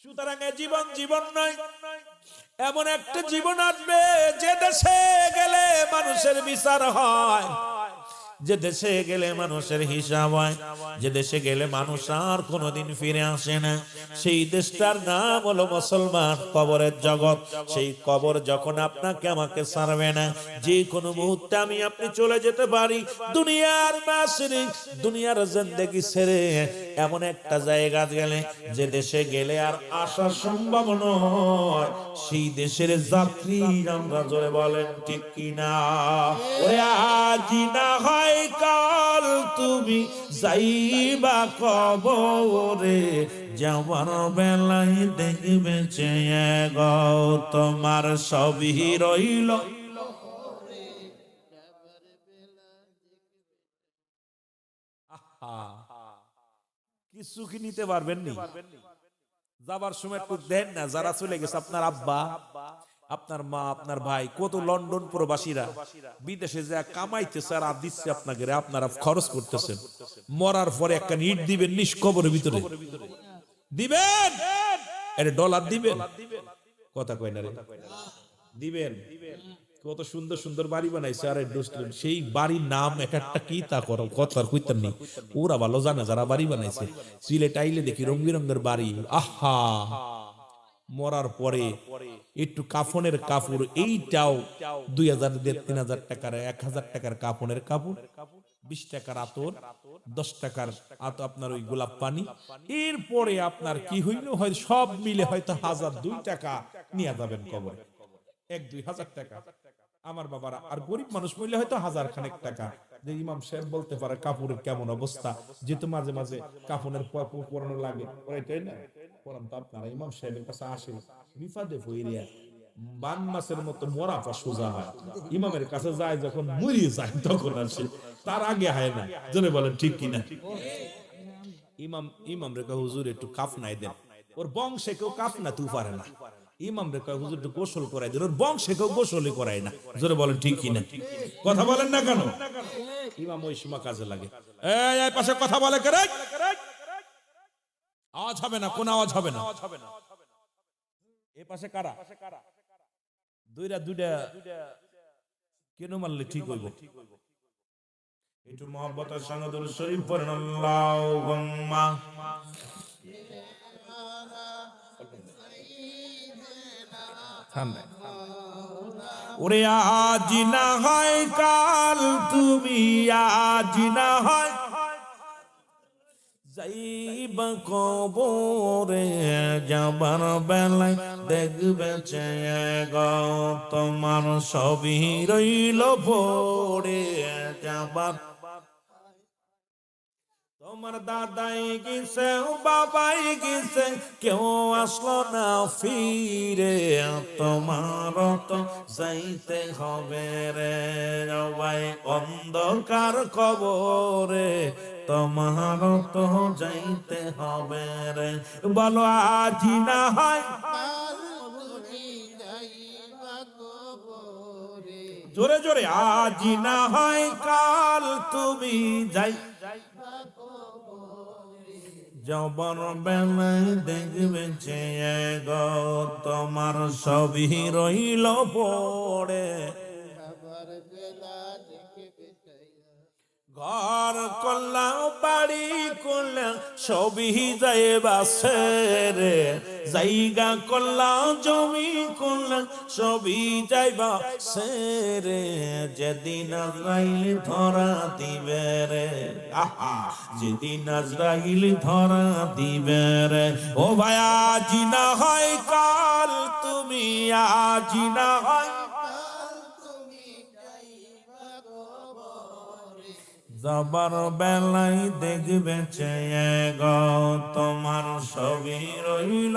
সুতরাং জীবন জীবন নয় এমন একটা জীবন আসবে যে দেশে গেলে মানুষের বিচার হয় যে দেশে গেলে মানুষের হিসাব হয় যে দেশে গেলে মানুষ আর কোনোদিন ফিরে আসে না সেই দেশটার নাম হলো মুসলমান কবরের জগৎ সেই কবর যখন আপনাকে আমাকে ছাড়বে না যে কোনো মুহূর্তে আমি আপনি চলে যেতে পারি দুনিয়ার মাসরি দুনিয়ার জিন্দেগি ছেড়ে এমন একটা জায়গা গেলে যে দেশে গেলে আর আসা সম্ভব নয় সেই দেশের যাত্রী আমরা জোরে বলেন ঠিক কিনা ওরে আজ না হয় কাল তুমি যাইবা কবরে যাওয়ার বেলায় দেখবে চেয়ে গো তোমার সবই রইল কিছু কি নিতে পারবেন না যাবার সময় একটু দেন না যারা চলে গেছে আপনার আব্বা আপনার মা আপনার ভাই কত লন্ডন প্রবাসীরা বিদেশে যা কামাইতেছে আর দিচ্ছে আপনাকে আপনারা খরচ করতেছেন মরার পরে একটা ইট দিবেন নিষ্কবরের ভিতরে দিবেন আরে ডলার দিবেন কথা কয় না রে দিবেন কত সুন্দর সুন্দর বাড়ি বানাইছে আরে সেই বাড়ির নাম এক একটা কি তা করো কথার কইতেন নি ওরা ভালো জানে যারা বাড়ি বানাইছে সিলেট আইলে দেখি রং বেরঙের বাড়ি আহা মরার পরে একটু কাফনের কাপড় এইটাও 2000 3000 টাকার 1000 টাকার কাফনের কাপড় 20 টাকার আতর 10 টাকার আপনার ওই গোলাপ পানি এরপরে আপনার কি হইল হয় সব মিলে হয়তো 1002 টাকা নিয়ে যাবেন কবরে 1-2000 টাকা আমার বাবারা আর গরিব মানুষ মিলে হয়তো 1000 খানেক টাকা যে ইমাম সাহেব বলতে পারে কাপড়ের কেমন অবস্থা যেহেতু মাঝে মাঝে কাফনের পরানো লাগে ওইটাই না পরান তো আপনারা ইমাম সাহেবের কাছে আসে বিপদে পড়িয়া বান মাছের মতো মরা পা সোজা হয় ইমামের কাছে যায় যখন মরিয়ে যায় তখন আসে তার আগে হয় না জনে বলেন ঠিক কিনা ইমাম রে হুজুর একটু কাফনাই দেন ওর বংশে কেউ কাফনা তু পারে না ইমাম রে হুজুর একটু গোসল করাই দেন ওর বংশে কেউ গোসলই করায় না জোরে বলেন ঠিক কিনা কথা বলেন না কেন ইমাম ওই সময় কাজে লাগে এই পাশে কথা বলে করে আওয়াজ হবে না কোন আওয়াজ হবে না এই পাশে কারা দুইটা কেন মারলে ঠিক হইব একটু মহব্বতের সঙ্গে দুরূদ শরীফ পড়েন আল্লাহুম্মা ওরে আজ না হয় কাল তুমি আজ না হয় যাইবা কবরে যাবার বেলায় দেখবে চেয়ে গো তোমার সবই রইল পড়ে যাবার তোমার দাদাই গেছে বাবাই গেছে কেউ আসলো না ফিরে তোমার তো যাইতে হবে রে সবাই অন্ধকার কবরে তোমার তো যাইতে হবে রে বলো আজ না হয় জোরে জোরে আজ না হয় কাল তুমি যাই যখন বেলায় দেখবে চেয়ে গো তোমার সবই রইল পড়ে ঘর করলাম বাড়ি করলাম সবই যায় বাসে রে জায়গা করলা জমি করলা সবই যাইবা সেরে, যেদিন আজরাইল ধরা দিবে রে, আহা যেদিন আজরাইল ধরা দিবে রে। ও ভাই আজি না হয় কাল, তুমি আজি না হয় যাবার বেলায় দেখবে চেয়ে গো, তোমার ছবি রইল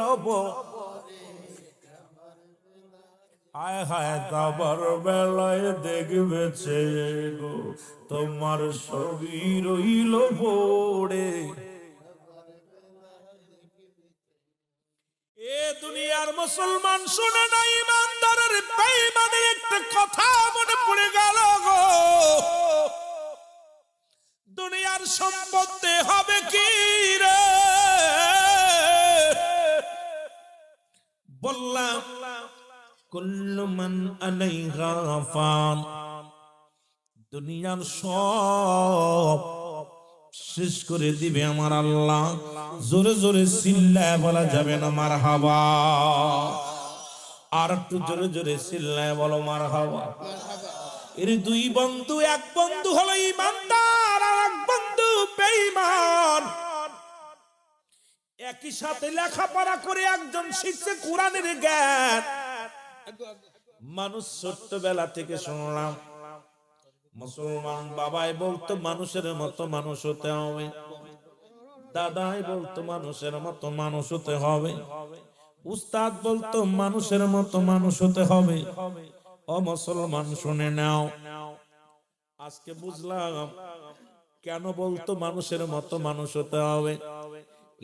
হায় হায়, যাবার বেলায় দেখবে চেয়ে গো, তোমার ছবি রইল পড়ে। এ দুনিয়ার মুসলমান শুনে না, ইমানদারের বেঈমানের একটা কথা মনে পড়ে গেল গো, দুনিয়ার সম্পত্তি হবে কি রে? বললাম কুল্লু মান আলাইহা ফান, দুনিয়ার সব শেষ করে দিবে আমার আল্লাহ। জোরে জোরে চিল্লায় বলা যাবে না মারহাবা? আর একটু জোরে জোরে চিল্লায় বলো মারহাবা। এর দুই বন্ধু, এক বন্ধু হলো ঈমানদার আর এক বন্ধু বেঈমান। একই সাথে লেখাপড়া করে একজন শিখছে কোরআনের জ্ঞান। মানুষ ছোট্টবেলা থেকে শুনলাম মুসলমান বাবাই বলতো মানুষের মতো মানুষ হতে হবে, দাদাই বলতো মানুষের মতো মানুষ হতে হবে, উস্তাদ বলতো মানুষের মতো মানুষ হতে হবে। ও মুসলমান শুনে নাও, আজকে বুঝলাম কেন বলতো মানুষের মতো মানুষ হতে হবে।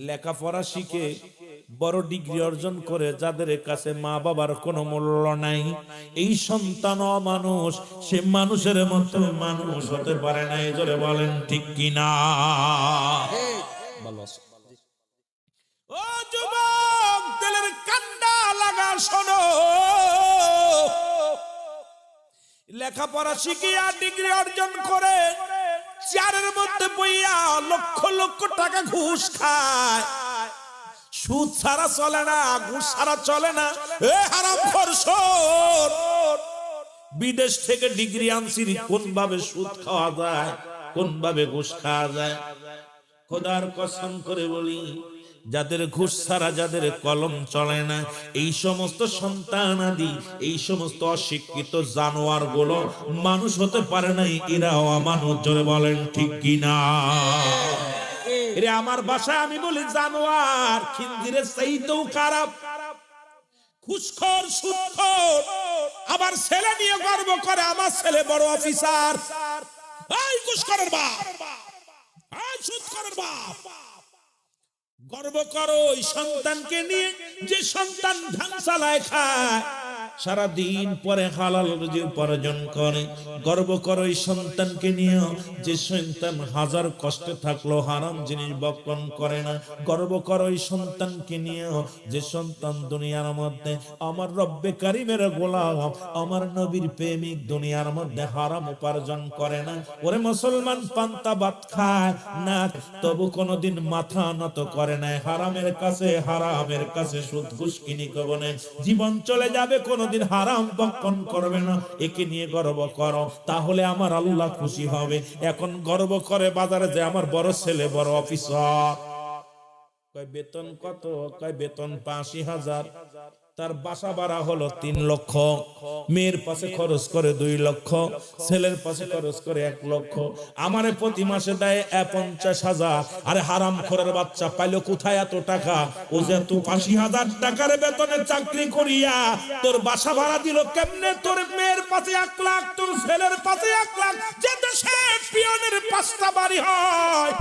লেখাপড়া শিখে বড় ডিগ্রি অর্জন করে যাদের কাছে মা বাবার কোনো মূল্য নাই, এই সন্তান অমানুষ, সে মানুষের মতো মানুষ হতে পারে না। এই জোরে বলেন ঠিক কিনা? ও যুবক, দিলের কান্ডা লাগা শোনো, লেখাপড়া শিখিয়া ডিগ্রি অর্জন করে চেয়ারের মধ্যে বইয়া লক্ষ লক্ষ টাকা ঘুষ খায়। সুদ ছাড়া চলে না, ঘুষ ছাড়া চলে না। এ হারামখোর শোন, বিদেশ থেকে ডিগ্রি আনছি, কোন ভাবে সুদ খাওয়া যায়, কোন ভাবে ঘুষ খাওয়া যায়। খোদার কসম করে বলি, যাদের ঘুষ ছাড়া, যাদের কলম চলে না, এই সমস্ত সন্তান আদি, এই সমস্ত অশিক্ষিত জানোয়ার গুলো মানুষ হতে পারে না। এরাও অমানুষ। জোরে বলেন ঠিক কিনা? এরে আমার ভাষায় আমি বলি জানোয়ার, খিনজিরের চাইতেও খারাপ। ঘুষখোর, সুদখোর, আবার ছেলে নিয়ে গর্ব করে আমার ছেলে বড় অফিসার। এই ঘুষখোরের বাপ, এই সুদখোরের বাপ, গর্ব করো ওই সন্তানকে নিয়ে যে সন্তান ধান চালায় খায়, সারাদিন পরে হালাল রুজি উপার্জন করে। গর্ব করো ওই সন্তানকে নিয়ে যে সন্তান হাজার কষ্টে থাকলো হারাম জিনিস বক্ষণ করে না। গর্ব করো ওই সন্তানকে নিয়ে যে সন্তান দুনিয়ার মধ্যে আমার রব্বে কারিমের গোলাম, আমার নবীর প্রেমিক, দুনিয়ার মধ্যে হারাম উপার্জন করে না। ওরে মুসলমান, পান্তা ভাত খায় না, তবু কোনোদিন মাথা নত করে না হারামের কাছে, হারামের কাছে সুদ ঘুষ কিনি কবনে জীবন চলে যাবে, কোনোদিন হারাম বক্ষণ করবে না। একে নিয়ে গর্ব করো, তাহলে আমার আল্লাহ খুশি হবে। এখন গর্ব করে বাজারে যে আমার বড় ছেলে বড় অফিসার, কয় বেতন কত? কয় বেতন ৮৫,০০০। তার বাসা ভাড়া হলো ৩ লক্ষ, মেয়ের পাশে খরচ করে ২ লক্ষ, ছেলের পাশে খরচ করে ১ লক্ষ, আমারে প্রতি মাসে দেয় ৫০,০০০। আরে হারামখোরের বাচ্চা, পাইলো কোথায় এত টাকা? ও যে তুই ৮০,০০০ টাকার বেতনে চাকরি করিয়া তোর বাসা ভাড়া দিল কেমনে? তোর মেয়ের পাশে ১ লাখ, তোর ছেলের পাশে ১ লাখ। যে দেশে পিয়নের ৫টা বাড়ি হয়,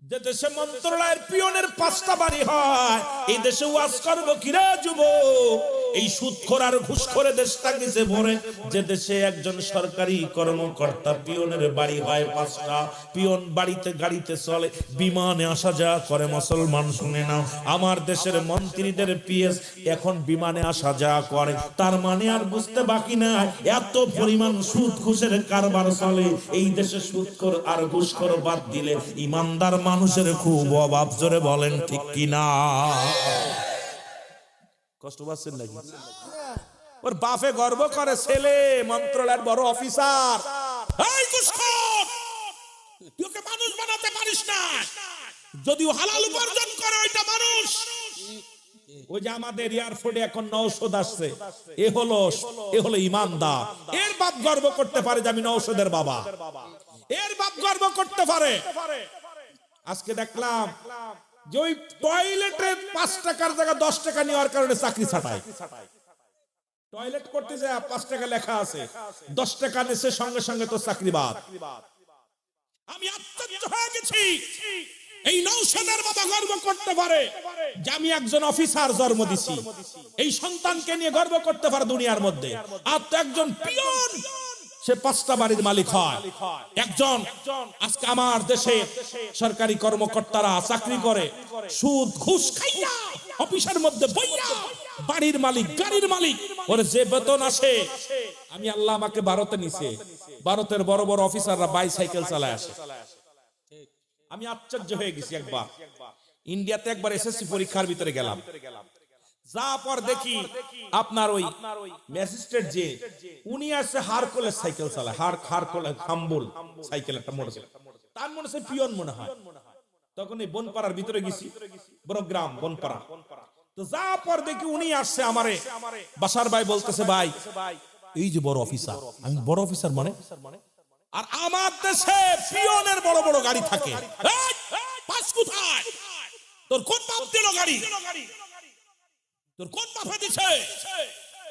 যে দেশে মন্ত্রণালয়ের পিয়নের ৫টা বাড়ি হয়, এই দেশে ওয়াজ করবো কিরে যুবক? এই সুদখোর আর ঘুষখোরে দেশটা কিসে ভরে? যে দেশে একজন সরকারি কর্মকর্তা পিয়নের বাড়ি হয় 5টা, পিয়ন বাড়িতে গাড়িতে চলে, বিমানে আসা যাওয়া করে। মুসলমান শুনে নাও, আমার দেশের মন্ত্রীদের পিএস এখন বিমানে আসা যাওয়া করে। তার মানে আর বুঝতে বাকি না, এত পরিমাণ সুদ ঘুষের কারবার চলে এই দেশে। সুদখোর আর ঘুষখোর বাদ দিলে ইমানদার মানুষের খুব অভাব। জোরে বলেন ঠিক কিনা? কষ্ট পাচ্ছেন নাকি? ওর বাপে গর্ব করে, ছেলে মন্ত্রণালয়ের বড় অফিসার। এই ঘুষখোর, তুই ওকে মানুষ বানাতে পারিস না। যদিও হালাল উপার্জন করে ওইটা মানুষ। ওই যে আমাদের এয়ারপোর্টে এখন নওশাদ আসছে, এ হলো ইমানদার। এর বাপ গর্ব করতে পারে যে আমি নওশাদের বাবা। এর বাপ গর্ব করতে পারে। আজকে দেখলাম যে ওই টয়লেটে 5 টাকার জায়গা 10 টাকা নেওয়ার কারণে চাকরি ছাঁটাই। টয়লেট করতে যায় 5 টাকা লেখা আছে, 10 টাকা নিছে, সঙ্গে সঙ্গে তো চাকরি বাদ। আমি আশ্চর্য হয়ে গেছি। এই নওশাদের বাবা গর্ব করতে পারে যে আমি একজন অফিসার জন্ম দিছি। এই সন্তানকে নিয়ে গর্ব করতে পারে দুনিয়ার মধ্যে। আর তো একজন পিয়ন, সে 5টা বাড়ির মালিক হয়। একজন আজকে আমার দেশে সরকারি কর্মকর্তারা চাকরি করে সুদ ঘুষ খাইয়া, অফিসের মধ্যে বইয়া, বাড়ির মালিক, গাড়ির মালিক। ওরে যে বেতন আসে, আমি আল্লাহ আমাকে ভারতে নিছে, ভারতের বড় বড় অফিসাররা বাইসাইকেল চালায় আসে। আমি আশ্চর্য হয়ে গেছি। একবার ইন্ডিয়াতে একবার এসএসসি পরীক্ষার ভিতরে গেলাম, যা পর দেখি আপনার ওই ম্যাজিস্ট্রেট যে উনি আছে হারকুলেস সাইকেল চালায়, হারকুলেস হাম্বল সাইকেল একটা মোটরসাইকেল, তার মনে হয় পিয়ন মনে হয়। তখন এই বনপাড়ার ভিতরে গেছি, বড় গ্রাম বনপাড়া। তো যা পর দেখি উনি আসছে আমারে, বাসার ভাই বলতেছে, ভাই এই যে বড় অফিসার। আমি বড় অফিসার মানে? আর আমার দেশে পিয়নের বড় বড় গাড়ি থাকে। পাস কোথায়? তোর কোন বাপ দিল গাড়ি? তোর কোন বাপে দিছে?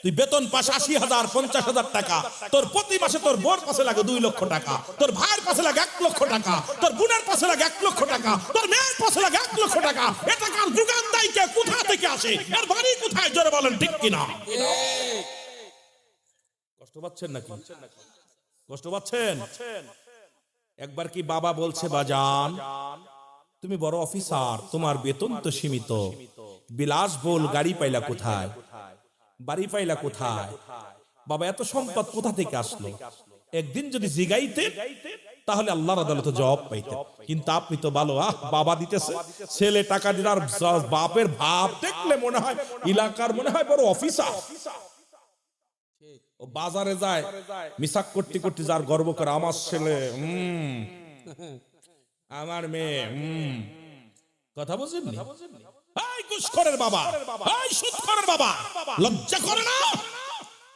তুই বেতন পাস 80,000 50,000 টাকা, তোর প্রতি মাসে তোর বোর পাশে লাগে 2 লক্ষ টাকা, তোর ভাইয়ের পাশে লাগে 1 লক্ষ টাকা, তোর বোনের পাশে লাগে 1 লক্ষ টাকা, তোর মেয়ের পাশে লাগে 1 লক্ষ টাকা। এটা কার যোগান দেয়? কে? কোথা থেকে আসে? এর বাড়ি কোথায়? জোরে বলেন ঠিক কিনা? কষ্ট পাচ্ছেন নাকি? কষ্ট পাচ্ছেন? একবার কি বাবা বলছে, বাজান তুমি বড় অফিসার, তোমার বেতন তো সীমিত, বিলাসবহুল গাড়ি পাইলা কোথায়? বাড়ি পাইলা কোথায়? বাবা এত সম্পদ কোথা থেকে আসলো? একদিন যদি জিগাইতে তাহলে আল্লাহর আদালতে জবাব পাইতে। কিন্তু আপনি তো ভালো, বাবা দিতেছে, ছেলে টাকা দিল, আর বাপের ভাব দেখলে মনে হয় এলাকার মনে হয় বড় অফিসার। ও বাজারে যায় মিসাক করতে করতে, যার গর্ব করে আমার ছেলে, আমার মেয়ে, কথা বুঝেন? এই ঘুষখোরের বাবা, এই সুদখোরের বাবা, লজ্জা করে না?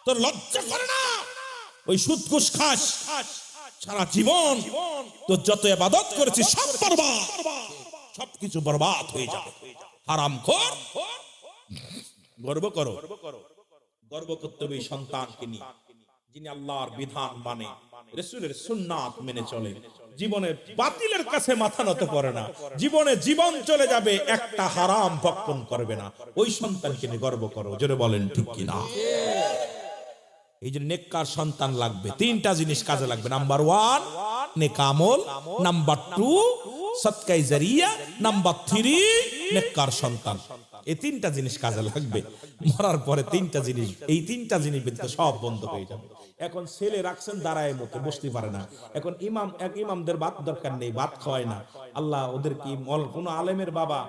তোর লজ্জা করে না? ওই সুদ ঘুষ খাস, সারা জীবন তোর যত ইবাদত করেছিস সব বরবাদ, সবকিছু বরবাদ হয়ে যাবে। হারামখোর। গর্ব করো, গর্ব করতে হবে এই সন্তানকে নিয়ে, যিনি আল্লাহর বিধান মানে, রাসূলের সুন্নাত মেনে চলে, জীবনে বাতিলের কাছে মাথা নত করে না, জীবনে জীবন চলে যাবে একটা হারাম ভক্ষণ করবে না। ওই সন্তানকে নিয়ে গর্ব করো। জোরে বলেন ঠিক কিনা? এই যে নেককার সন্তান লাগবে, 3টা জিনিস কাজে লাগবে। নাম্বার 1 নেক আমল, নাম্বার 2 সদকায়ে জারিয়া, নাম্বার 3 নেককার সন্তান। এই 3টা জিনিস কাজে লাগবে। মরার পরে 3টা জিনিস, এই 3টা জিনিস ব্যতীত সব বন্ধ হয়ে যাবে। এখন ছেলে রাখছেন দাঁড়ায় মুখে, বসতে পারে না। এখন ইমামদের ভাত দরকার নেই, ভাত খাওয়ায় না। আল্লাহ ওদের কি কোন আলেমের বাবা,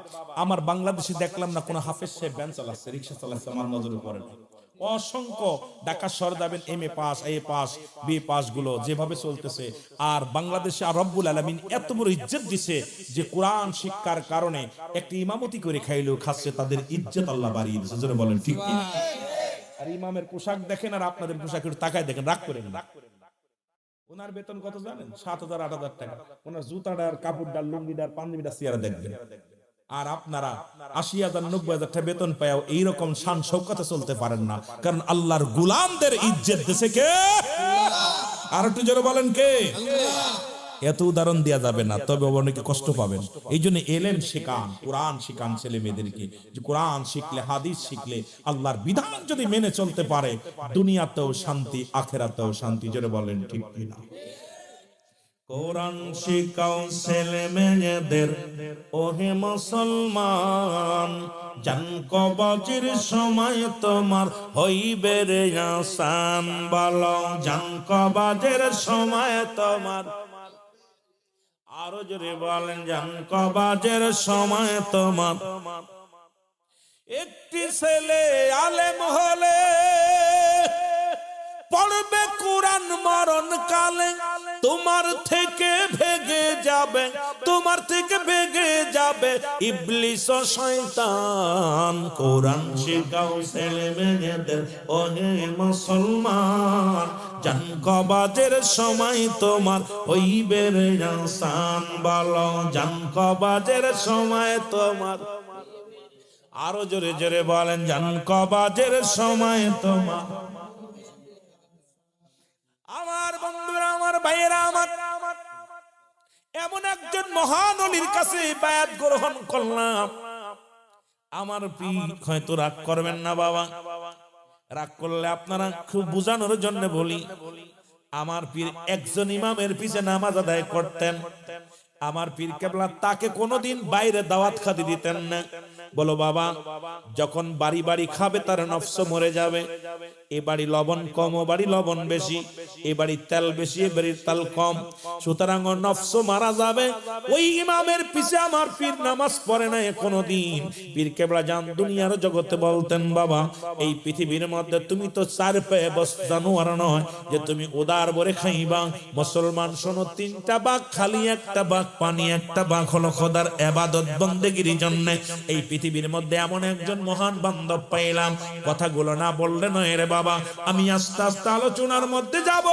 আমার বাংলাদেশে দেখলাম না কোন হাফেজ সাহেব ভ্যান চালাচ্ছে, রিক্সা চালাচ্ছে, আমার নজরে পড়ে না। অসংখ্য ঢাকা শহর যাবেন MA pass, A pass, B pass গুলো যেভাবে চলতেছে। আর বাংলাদেশে আর রব্বুল আলামিন এত বড় ইজ্জত দিছে যে কোরআন শিক্ষার কারণে একটি ইমামতি করে খাইলেও খাচ্ছে, তাদের ইজ্জত আল্লাহ বাড়িয়ে দিয়েছে। জোরে বলেন ঠিক কি? আর ইমামের পোশাক দেখেন আর আপনাদের পোশাক একটু তাকায় দেখেন, রাগ করেন না। ওনার বেতন কত জানেন? 7,000 8,000 টাকা। ওনার জুতাটার, কাপড়টার, লুঙ্গিটার, পাঞ্জাবিটার চেহারা দেখবেন। আর আপনারা 80,000 90,000 টাকা বেতন পাও এইরকম শান শৌকতে চলতে পারেন না, কারণ আল্লাহর গোলামদের ইজ্জত দিয়েছে কে? আর একটু জোরে বলেন কে? এত উদাহরণ দেওয়া যাবে না, তবে অনেকে কষ্ট পাবেন। এই জন্য এলেম শেখান, কোরআন শেখান ছেলে মেয়েদেরকে, যে কোরআন শিখলে, হাদিস শিখলে, আল্লাহর বিধান যদি মেনে চলতে পারে, দুনিয়াতেও শান্তি, আখেরাতেও শান্তি। জোরে বলেন ঠিক কিনা? কোরআন শিখাও ছেলে মেয়েদের, ওহে মুসলমান, জান কবজের সময় তোমার হইবে রে আসান। বলো জান কবজের সময় তোমার, আরো জোরে বলেন, জান কবজের সময় তোমার। একটি ছেলে আলেম হলে পড়বে কোরআন মরণ কালে, তোমার থেকে ভেগে যাবে, তোমার থেকে ভেগে যাবে ইবলিস ও শয়তান। কোরআন শিখাও ছেলে মেয়েদের, ওহে মুসলমান, জান কবজের সময় তোমার হইবে রে আসান। বলো জান কবজের সময় তোমার, আরো জোরে জোরে বলেন, জান কবজের সময় তোমার। আমার বন্ধুরা, আমার ভাইয়েরা, আমার এমন একজন মহান ওলির কাছে বায়াত গ্রহণ করলাম। আমার পীর হয়তো রাগ করবেন না বাবা, রাগ করলে আপনারা খুব বুঝানোর জন্য বলি। আমার পীর একজন ইমামের পিছে নামাজ আদায় করতেন। আমার পীর কেবলা তাকে কোনোদিন বাইরে দাওয়াত খাতি দিতেন না। বলো বাবা, যখন বাড়ি বাড়ি খাবে তার নফস মরে যাবে। এ বাড়ি লবণ কম, ও বাড়ি লবণ বেশি, এ বাড়ি তেল বেশি, এ বাড়ির তেল কম, সুতরাং নফস মারা যাবে। ওই ইমামের পিছে আমার পীর নামাজ পড়ে না কোনোদিন। পীর কেবলা জান দুনিয়ার জগতে বলতেন, বাবা এই পৃথিবীর মধ্যে তুমি তো চার পায়ে বস জানোয়ার নয় যে তুমি উদার ভরে খাইবা। মুসলমান শোনো, তিনটা বাঘ খালি, একটা বাঘ পানি, একটা বাঘ হলো খোদার ইবাদত বন্দেগীর জন্য। এই পৃথিবীর মধ্যে এমন একজন মহান বান্ধব পাইলাম, কথাগুলো না বললে নয় রে বাবা। আমি আস্তে আস্তে আলোচনার মধ্যে যাব।